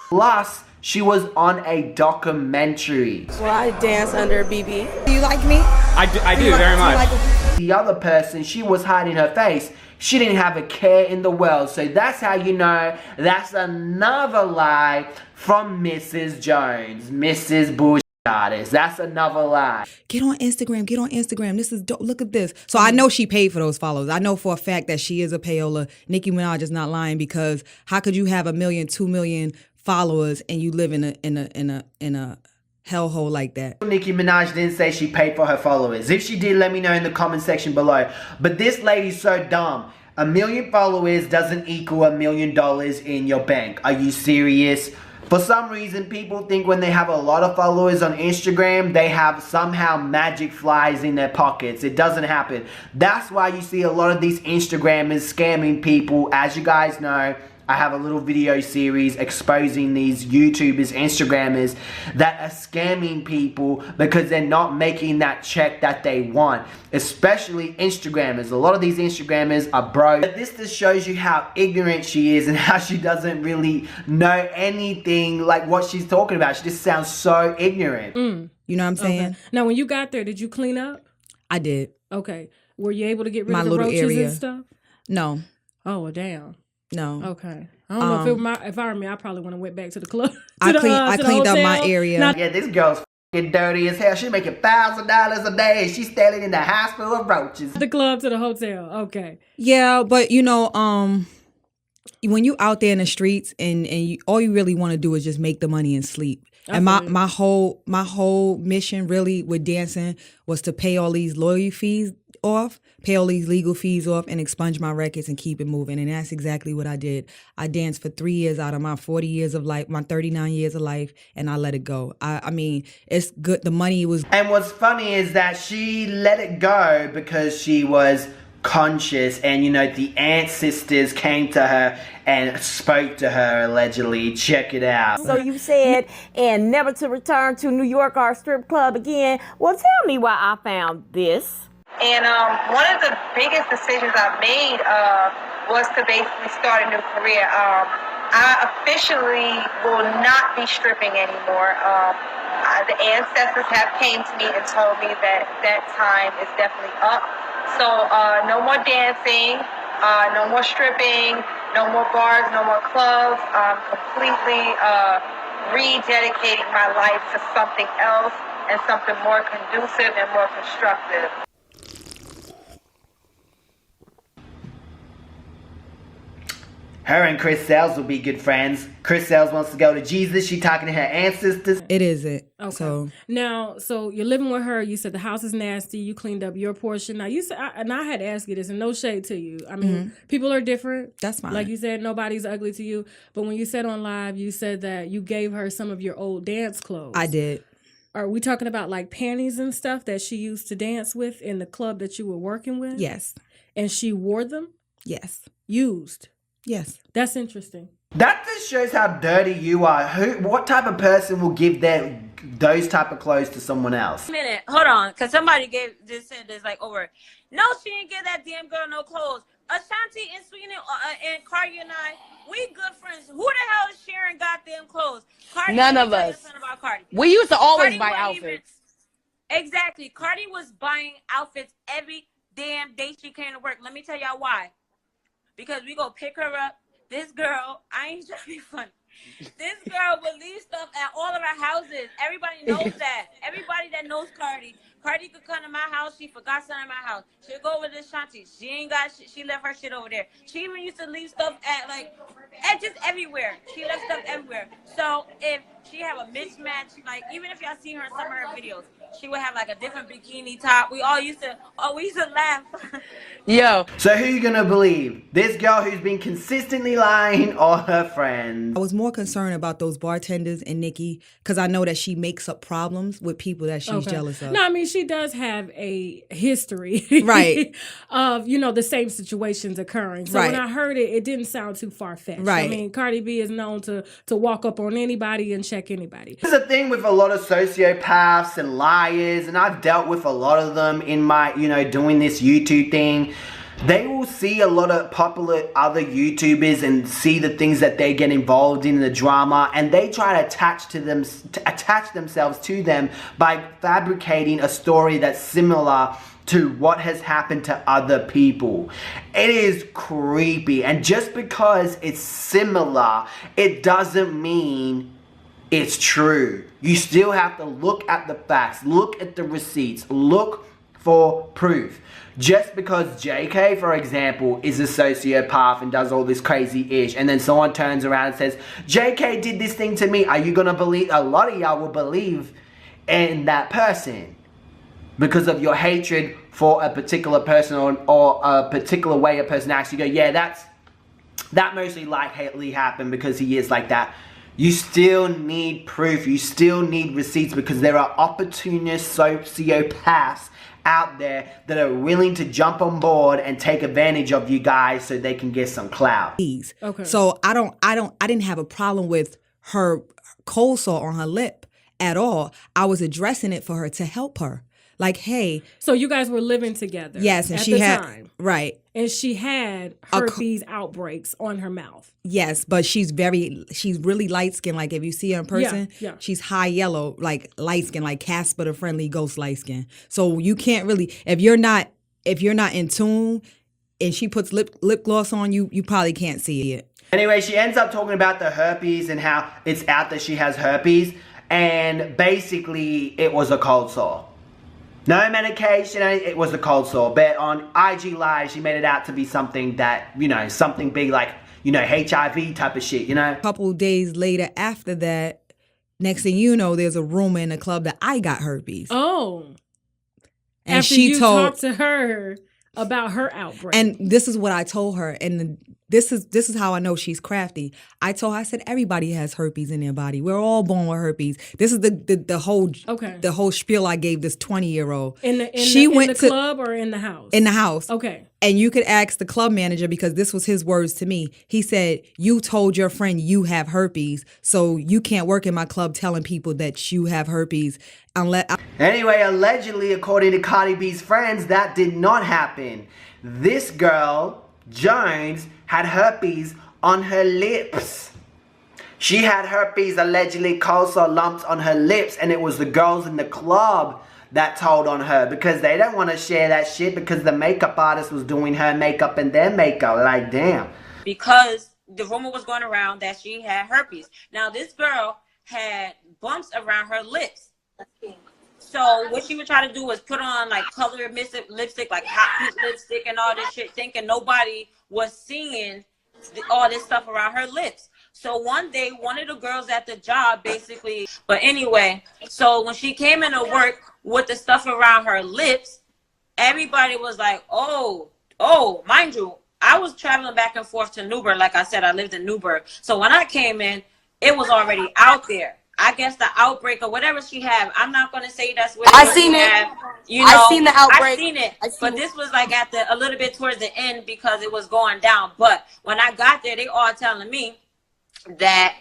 Plus, she was on a documentary. Well, I dance under BB. Do you like me? I do very much. The other person, she was hiding her face. She didn't have a care in the world. So that's how you know that's another lie from Mrs. Jones. Mrs. Bullshit Artist. That's another lie. Get on Instagram. Get on Instagram. This is dope. Look at this. So I know she paid for those follows. I know for a fact that she is a payola. Nicki Minaj is not lying, because how could you have 1 million, 2 million followers and you live in a hellhole like that? Nicki Minaj didn't say she paid for her followers. If she did, let me know in the comment section below. But this lady's so dumb. 1 million followers doesn't equal $1 million in your bank. Are you serious? For some reason, people think when they have a lot of followers on Instagram, they have somehow magic flies in their pockets. It doesn't happen. That's why you see a lot of these Instagrammers scamming people. As you guys know, I have a little video series exposing these YouTubers, Instagrammers that are scamming people because they're not making that check that they want. Especially Instagrammers. A lot of these Instagrammers are broke. But this just shows you how ignorant she is and how she doesn't really know anything like what she's talking about. She just sounds so ignorant. You know what I'm saying? Okay. Now, when you got there, did you clean up? I did. Okay. Were you able to get rid My of the little roaches area. and stuff? No. Oh, well, damn. No. Okay. I don't know if I were me, I probably would have went back to the club. I cleaned up my area. Yeah, this girl's f***ing dirty as hell. She's making $1,000 a day. She's standing in the hospital of roaches. The club to the hotel. Okay. Yeah, but you know, when you out there in the streets and all you really want to do is just make the money and sleep. And my whole mission really with dancing was to pay all these lawyer fees off, pay all these legal fees off, and expunge my records and keep it moving. And that's exactly what I did. I danced for 3 years out of my 40 years of life, my 39 years of life, and I let it go. I mean, it's good. The money was... And what's funny is that she let it go because she was conscious, and you know, the Ant sisters came to her and spoke to her allegedly. Check it out. So you said, and never to return to New York or strip club again. Well, tell me why I found this. And one of the biggest decisions I made was to basically start a new career. I officially will not be stripping anymore. The ancestors have came to me and told me that that time is definitely up. So no more dancing, no more stripping, no more bars, no more clubs. I'm completely rededicating my life to something else and something more conducive and more constructive. Her and Chris Sales will be good friends. Chris Sales wants to go to Jesus. She talking to her ancestors. It isn't. Okay. So now, so you're living with her. You said the house is nasty. You cleaned up your portion. Now you said, and I had to ask you this, and no shade to you. I mean, people are different. That's fine. Like you said, nobody's ugly to you. But when you said on live, you said that you gave her some of your old dance clothes. I did. Are we talking about like panties and stuff that she used to dance with in the club that you were working with? Yes. And she wore them? Yes. Used? Yes. That's interesting. That just shows how dirty you are. What type of person will give those type of clothes to someone else? A minute, hold on, because somebody said this like over. No, she didn't give that damn girl no clothes. Ashanti and Sweetie and Cardi and I, we good friends. Who the hell is sharing goddamn clothes? Cardi, none of us. About Cardi. We used to always Cardi buy outfits. Exactly. Cardi was buying outfits every damn day she came to work. Let me tell y'all why. Because we go pick her up. This girl, I ain't trying to be funny. This girl will leave stuff at all of our houses. Everybody knows that. Everybody that knows Cardi could come to my house. She forgot something in my house. She'll go over to Shanti. She ain't got shit. She left her shit over there. She even used to leave stuff at just everywhere. She left stuff everywhere. So if she have a mismatch, like even if y'all see her in some of her videos, she would have like a different bikini top. We used to laugh. Yo. So who you gonna believe? This girl who's been consistently lying or her friends? I was more concerned about those bartenders and Nikki because I know that she makes up problems with people that she's jealous of. No, I mean, she does have a history right. of, the same situations occurring. So when I heard it, it didn't sound too far-fetched. Right. I mean, Cardi B is known to walk up on anybody and check anybody. There's a thing with a lot of sociopaths and liars, and I've dealt with a lot of them in my, doing this YouTube thing. They will see a lot of popular other YouTubers and see the things that they get involved in the drama, and they try to attach themselves to them by fabricating a story that's similar to what has happened to other people. It is creepy, and just because it's similar, it doesn't mean it's true. You still have to look at the facts, look at the receipts, look for proof. Just because JK, for example, is a sociopath and does all this crazy ish, and then someone turns around and says, JK did this thing to me, are you gonna believe? A lot of y'all will believe in that person because of your hatred for a particular person or a particular way a person acts. You go, yeah, that mostly likely happened because he is like that. You still need proof. You still need receipts because there are opportunist sociopaths out there that are willing to jump on board and take advantage of you guys so they can get some clout. Okay. So I didn't have a problem with her cold sore on her lip at all. I was addressing it for her to help her. Like, hey. So you guys were living together. Yes, and at she the had time. Right. And she had herpes outbreaks on her mouth. Yes, but she's really light skinned. Like if you see her in person, she's high yellow, like light skin, like Casper the Friendly Ghost light skin. So you can't really, if you're not in tune, and she puts lip gloss on you, you probably can't see it. Anyway, she ends up talking about the herpes and how it's out that she has herpes, and basically it was a cold sore. No medication, it was a cold sore. But on IG Live, she made it out to be something that, something big like, HIV type of shit, A couple days later after that, next thing you know, there's a rumor in the club that I got herpes. Oh. And after she talked to her about her outbreak. And this is what I told her. And this is how I know she's crafty. I said, everybody has herpes in their body. We're all born with herpes. This is the whole spiel I gave this 20-year-old. In the club or in the house? In the house. Okay. And you could ask the club manager, because this was his words to me. He said, you told your friend you have herpes, so you can't work in my club telling people that you have herpes. Anyway, allegedly, according to Cardi B's friends, that did not happen. This girl, Jones, had herpes on her lips. She had herpes, allegedly cold sore lumps on her lips, and it was the girls in the club that told on her because they don't want to share that shit because the makeup artist was doing her makeup and their makeup. Like, damn. Because the rumor was going around that she had herpes. Now, this girl had bumps around her lips. So what she would try to do was put on like colored lipstick, like hot pink lipstick and all this shit, thinking nobody was seeing all this stuff around her lips. So one day, one of the girls at the job basically, but anyway, so when she came into work with the stuff around her lips, everybody was like, oh, mind you, I was traveling back and forth to Newburgh. Like I said, I lived in Newburgh. So when I came in, it was already out there. I guess the outbreak or whatever she had. I'm not gonna say that's what I seen it. I seen the outbreak. I seen it. But this was like a little bit towards the end because it was going down. But when I got there, they all telling me that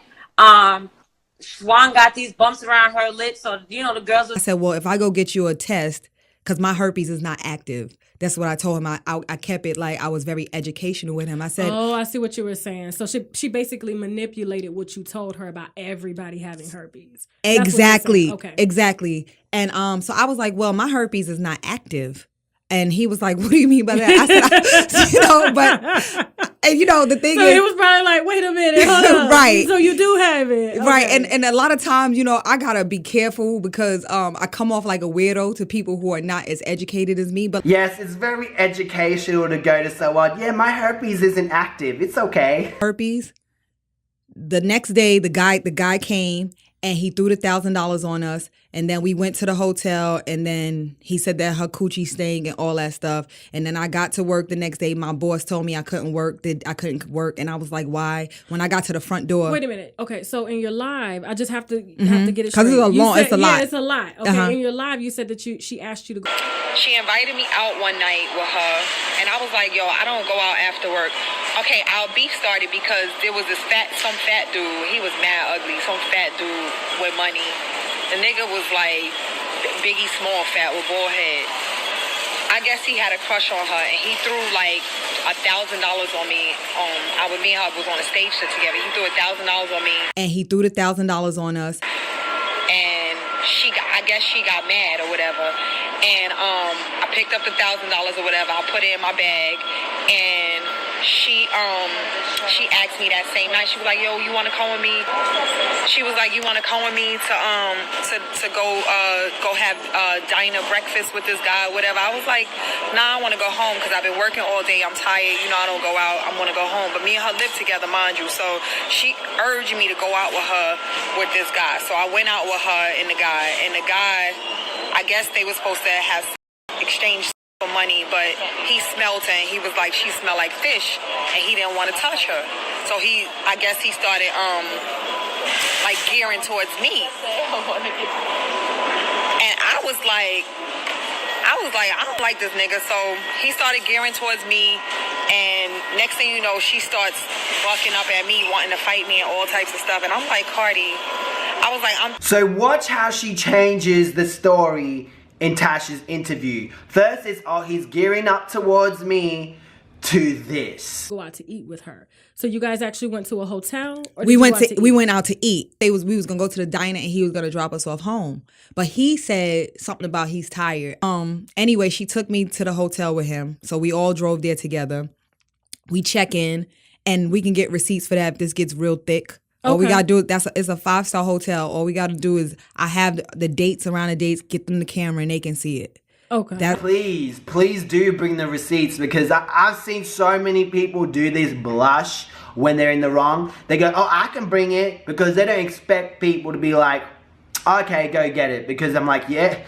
Swan got these bumps around her lips. So the girls. I said, well, if I go get you a test, because my herpes is not active. That's what I told him. I kept it like I was very educational with him. I said, oh, I see what you were saying. So she basically manipulated what you told her about everybody having herpes. Exactly. Okay. Exactly. And so I was like, well, my herpes is not active. And he was like, what do you mean by that? I said, but And the thing so is, he was probably like, wait a minute, hold up. Right. So you do have it. Okay. Right. And a lot of times, I gotta be careful because I come off like a weirdo to people who are not as educated as me. But yes, it's very educational to go to someone, yeah, my herpes isn't active. It's okay. Herpes. The next day, the guy came and he threw the $1,000 on us. And then we went to the hotel, and then he said that her coochie stank and all that stuff. And then I got to work the next day. My boss told me I couldn't work. And I was like, why? When I got to the front door. Wait a minute. Okay, so in your live, I just have to get it straight. Because it's a lot. Yeah, it's a lot. Okay, in your live, you said that she asked you to go. She invited me out one night with her, and I was like, yo, I don't go out after work. Okay, our beef started because there was some fat dude. He was mad ugly. Some fat dude with money. The nigga was like Biggie Small fat with bald head. I guess he had a crush on her, and he threw like $1,000 on me. Me and her was on a stage show together. He threw $1,000 on me. And he threw the $1,000 on us. And I guess she got mad or whatever. And I picked up the $1,000 or whatever. I put it in my bag, and she asked me that same night. She was like, yo, you want to come with me? She was like, you want to come with me to go have diner breakfast with this guy or whatever? I was like, nah, I want to go home because I've been working all day. I'm tired. I don't go out. I want to go home. But me and her live together, mind you. So she urged me to go out with her with this guy. So I went out with her and the guy. And the guy, I guess they were supposed to have exchanged money, but he smelled her and he was like, she smelled like fish, and he didn't want to touch her. So I guess he started like gearing towards me. And I was like, I don't like this nigga. So he started gearing towards me, and next thing you know, she starts bucking up at me, wanting to fight me and all types of stuff. And I'm like, Cardi, I was like, So watch how she changes the story in Tasha's interview. First it's, oh, he's gearing up towards me, to this. Go out to eat with her. So you guys actually went to a hotel? Or We went out to eat. We was gonna go to the diner and he was gonna drop us off home. But he said something about he's tired. Anyway, she took me to the hotel with him. So we all drove there together. We check in and we can get receipts for that if this gets real thick. All we gotta do it's a 5-star hotel. All we gotta do is I have the dates around the dates, get them the camera and they can see it. Okay. Please do bring the receipts, because I've seen so many people do this blush when they're in the wrong. They go, oh, I can bring it, because they don't expect people to be like, okay, go get it. Because I'm like, yeah,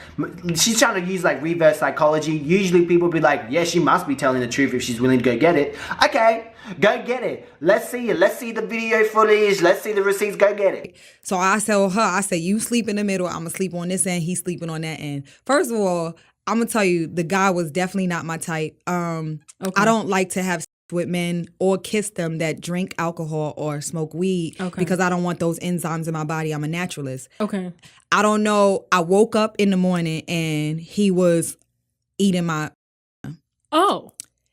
she's trying to use like reverse psychology. Usually people be like, yeah, she must be telling the truth if she's willing to go get it. Okay, go get it. Let's see it. Let's see the video footage. Let's see the receipts. Go get it. So I tell her, I say, you sleep in the middle. I'm going to sleep on this end. He's sleeping on that end. First of all, I'm going to tell you, the guy was definitely not my type. I don't like to have sex with men or kiss them that drink alcohol or smoke weed because I don't want those enzymes in my body. I'm a naturalist. Okay. I don't know. I woke up in the morning and he was eating my... Oh.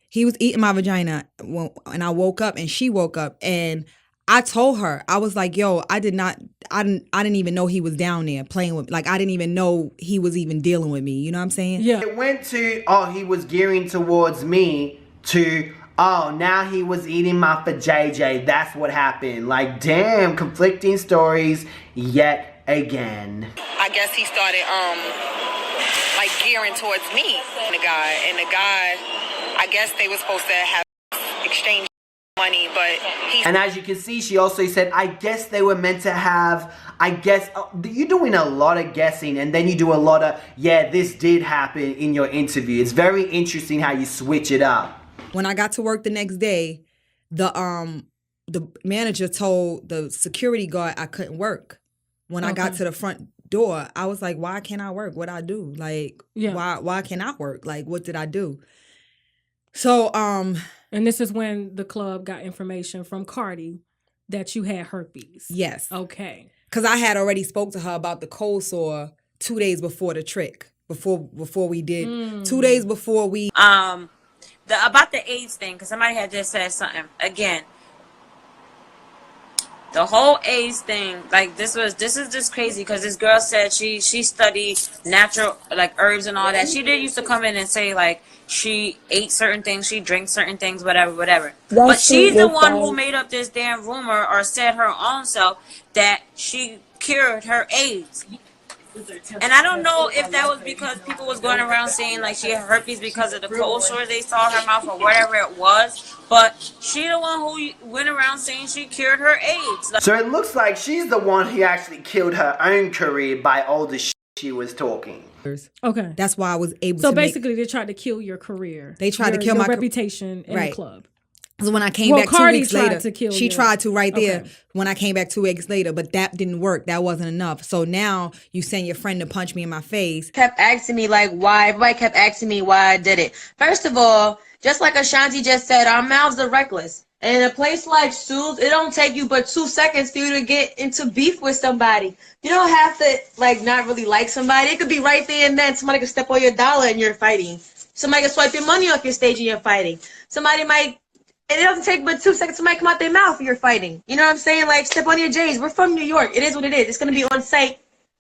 He was eating my vagina and I woke up and she woke up and I told her, I was like, yo, I didn't even know he was down there playing with, like, I didn't even know he was even dealing with me. You know what I'm saying? Yeah. It went to, oh, he was gearing towards me, to, oh, now he was eating my vajayjay. That's what happened. Like, damn, conflicting stories yet again. I guess he started, like, gearing towards me, the guy. And the guy, I guess they were supposed to have exchanged money, but and as you can see, she also said, I guess they were meant to have, I guess, you're doing a lot of guessing, and then you do a lot of, yeah, this did happen in your interview. It's very interesting how you switch it up. When I got to work the next day, the manager told the security guard I couldn't work. When I got to the front door, I was like, why can't I work? What'd I do? Like, why can't I work? Like, what did I do? So, and this is when the club got information from Cardi that you had herpes. Yes. Okay. Because I had already spoke to her about the cold sore 2 days before the trick. Before we did. 2 days before we... About the AIDS thing, because somebody had just said something. Again, The whole AIDS thing, like this is just crazy because this girl said she studied natural like herbs and all that. She did used to come in and say like she ate certain things, she drinks certain things, whatever. But she's the one who made up this damn rumor or said her own self that she cured her AIDS. And I don't know if that was because people was going around saying like she had herpes because of the cold sores they saw in her mouth or whatever it was. But she the one who went around saying she cured her AIDS. Like, so it looks like she's the one who actually killed her own career by all the shit she was talking. Okay. That's why I was able to So basically they tried to kill your career. They tried to kill my reputation in the club. So when I came back 2 weeks later, she you. tried to right there when I came back 2 weeks later, but that didn't work. That wasn't enough. So now you send your friend to punch me in my face. Kept asking me like why. Everybody kept asking me why I did it. First of all, just like Ashanti just said, our mouths are reckless. And in a place like Sue's, it don't take you but 2 seconds for you to get into beef with somebody. You don't have to like not really like somebody. It could be right there and then. Somebody could step on your dollar and you're fighting. Somebody could swipe your money off your stage and you're fighting. Somebody might. And it doesn't take but 2 seconds. Somebody come out their mouth and you're fighting. You know what I'm saying? Like, step on your J's. We're from New York. It is what it is. It's going to be on site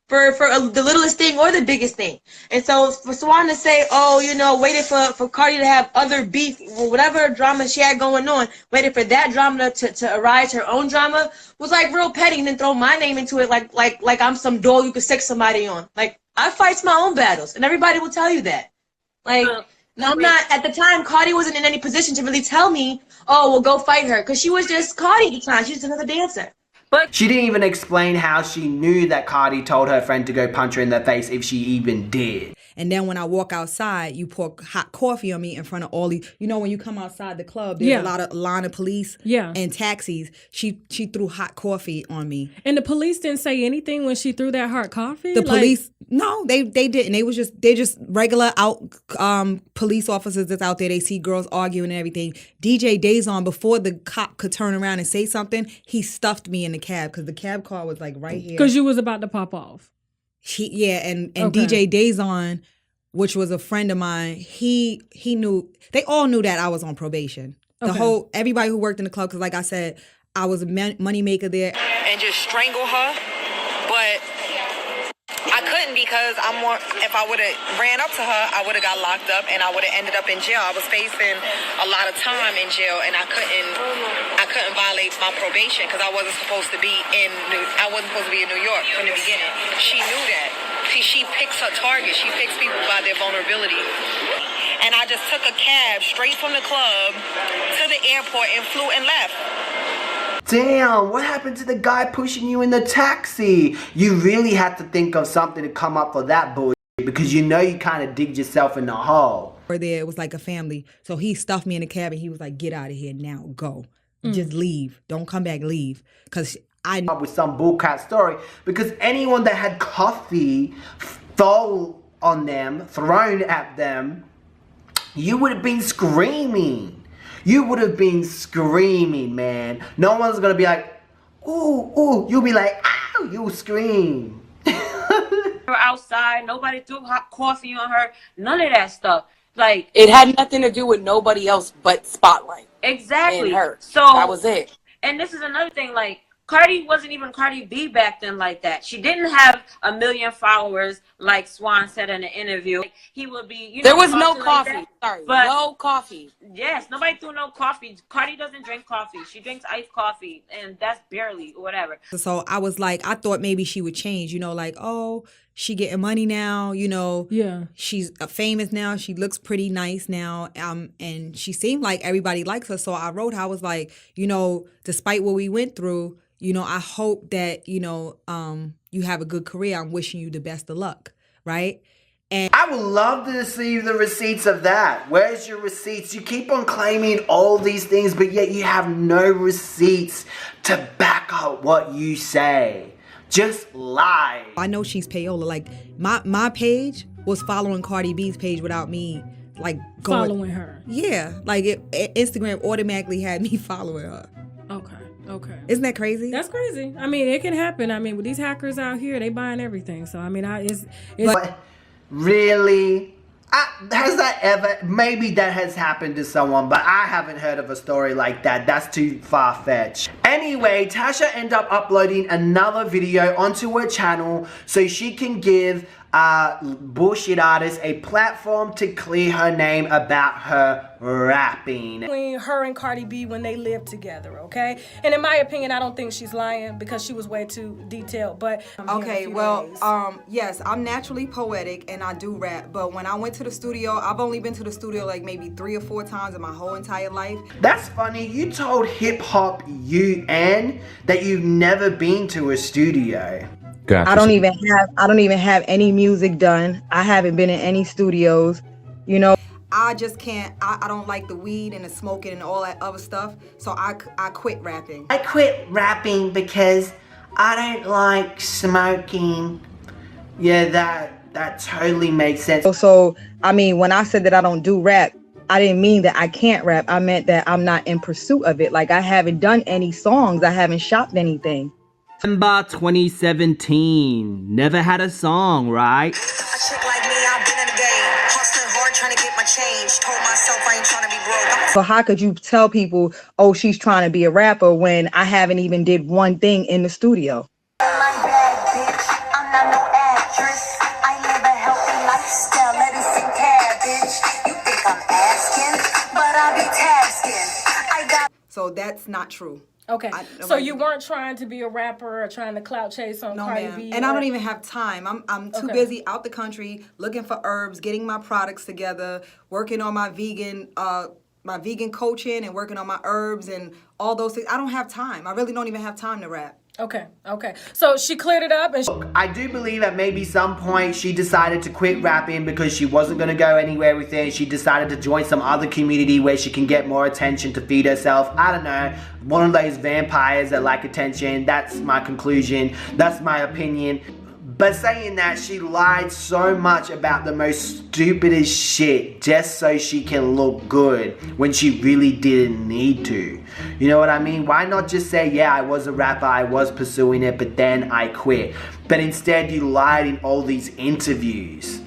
for the littlest thing or the biggest thing. And so for Swan to say, oh, you know, waited for Cardi to have other beef, whatever drama she had going on, waited for that drama to arise, her own drama, was like real petty, and then throw my name into it like I'm some doll you could stick somebody on. Like, I fight my own battles, and everybody will tell you that. Like, no, I'm not. At the time, Cardi wasn't in any position to really tell me, oh, well, go fight her. Because she was just Cardi at the time. She was another dancer. But she didn't even explain how she knew that Cardi told her friend to go punch her in the face if she even did. And then when I walk outside, you pour hot coffee on me in front of all these. You know, when you come outside the club, there's a line of police and taxis. She threw hot coffee on me. And the police didn't say anything when she threw that hot coffee? The police, no, they didn't. They're just regular police officers that's out there. They see girls arguing and everything. DJ Dazon, before the cop could turn around and say something, he stuffed me in the cab because the cab car was like right here. Because you was about to pop off. And DJ Dazon, which was a friend of mine, he knew, they all knew that I was on probation. Everybody who worked in the club, because like I said, I was a money maker there. And just strangle her, but I couldn't because if I would have ran up to her, I would have got locked up and I would have ended up in jail. I was facing a lot of time in jail, and I couldn't violate my probation because I wasn't supposed to be in New York from the beginning. She knew that. She picks her target. She picks people by their vulnerability. And I just took a cab straight from the club to the airport and flew and left. Damn, what happened to the guy pushing you in the taxi? You really had to think of something to come up for that bullshit because you know you kind of digged yourself in the hole. There, it was like a family. So he stuffed me in the cab and he was like, get out of here now, go. Just leave. Don't come back, leave. Because I up with some bullcrap story because anyone that had coffee thrown at them, you would have been screaming. You would have been screaming, man. No one's gonna be like, ooh, ooh. You'll be like, ow, you'll scream. Outside, nobody threw hot coffee on her. None of that stuff. Like, it had nothing to do with nobody else but Spotlight. Exactly. And her. So that was it. And this is another thing, like, Cardi wasn't even Cardi B back then like that. She didn't have 1 million followers like Swan said in the interview. He would be, you know, there was no coffee. Like Sorry, but no coffee. Yes, nobody threw no coffee. Cardi doesn't drink coffee. She drinks iced coffee, and that's barely whatever. So I was like, I thought maybe she would change, you know, like, oh, she getting money now, you know. Yeah. She's famous now. She looks pretty nice now. And she seemed like everybody likes her. So I wrote her, I was like, you know, despite what we went through, you know, I hope that, you know, you have a good career. I'm wishing you the best of luck, right? And I would love to see the receipts of that. Where's your receipts? You keep on claiming all these things, but yet you have no receipts to back up what you say. Just lie. I know she's payola. Like, my page was following Cardi B's page without me, like, following her. Yeah. Like, Instagram automatically had me following her. Okay. Isn't that crazy? That's crazy. I mean, it can happen. I mean, with these hackers out here, they buying everything. So, I mean, it's But really, Has that ever, maybe that has happened to someone, but I haven't heard of a story like that. That's too far-fetched. Anyway, Tasha ended up uploading another video onto her channel so she can give bullshit artists a platform to clear her name about her rapping. Between her and Cardi B when they lived together, okay? And in my opinion, I don't think she's lying because she was way too detailed, but... Okay, well, yes, I'm naturally poetic and I do rap, but when I went to the studio, I've only been to the studio like maybe 3 or 4 times in my whole entire life. That's funny. You told Hip Hop UN that you've never been to a studio. Gotcha. I don't even have any music done. I haven't been in any studios, you know. I just can't, I don't like the weed and the smoking and all that other stuff, so I quit rapping. I quit rapping because I don't like smoking. Yeah, that totally makes sense. So, I mean, when I said that I don't do rap, I didn't mean that I can't rap. I meant that I'm not in pursuit of it. Like, I haven't done any songs. I haven't shopped anything. December 2017. Never had a song, right? A chick like me, I've been in the game, hustling hard, trying to get my change. Told myself I ain't trying to be broke. So how could you tell people, oh, she's trying to be a rapper when I haven't even did one thing in the studio? I'm bad, bitch. I'm not no actress. I live a healthy lifestyle. Let it sink cabbage. You think I'm asking, but I be tasking. So that's not true. Okay, so you weren't trying to be a rapper or trying to clout chase on Cardi B? And I don't even have time. I'm too busy out the country looking for herbs, getting my products together, working on my vegan coaching and working on my herbs and all those things. I don't have time. I really don't even have time to rap. Okay. So she cleared it up and I do believe at maybe some point she decided to quit rapping because she wasn't going to go anywhere with it. She decided to join some other community where she can get more attention to feed herself. I don't know. One of those vampires that like attention. That's my conclusion. That's my opinion. But saying that, she lied so much about the most stupidest shit just so she can look good when she really didn't need to. You know what I mean? Why not just say, yeah, I was a rapper, I was pursuing it, but then I quit. But instead you lied in all these interviews.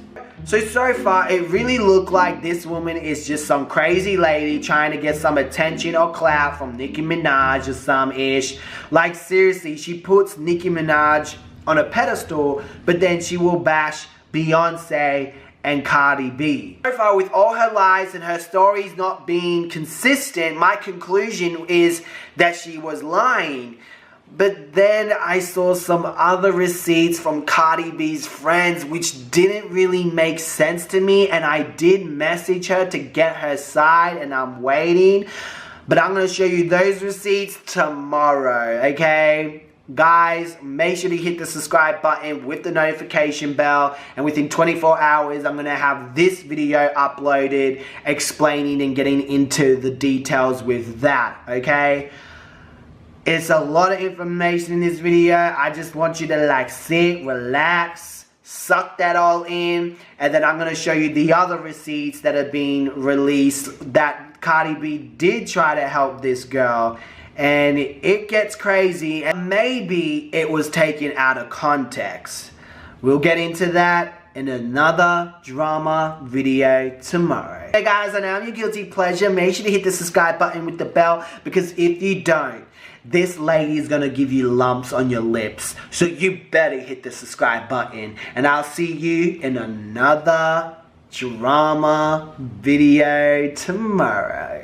So far, it really looked like this woman is just some crazy lady trying to get some attention or clout from Nicki Minaj or some ish. Like seriously, she puts Nicki Minaj on a pedestal, but then she will bash Beyonce and Cardi B. So far, with all her lies and her stories not being consistent, my conclusion is that she was lying. But then I saw some other receipts from Cardi B's friends which didn't really make sense to me, and I did message her to get her side, and I'm waiting. But I'm going to show you those receipts tomorrow, okay? Guys, make sure to hit the subscribe button with the notification bell, and within 24 hours I'm going to have this video uploaded explaining and getting into the details with that, okay? It's a lot of information in this video. I just want you to like sit, relax, suck that all in, and then I'm going to show you the other receipts that are being released that Cardi B did try to help this girl. And it gets crazy, and maybe it was taken out of context. We'll get into that in another drama video tomorrow. Hey guys, I know I'm your guilty pleasure. Make sure to hit the subscribe button with the bell, because if you don't, this lady is gonna give you lumps on your lips. So you better hit the subscribe button, and I'll see you in another drama video tomorrow.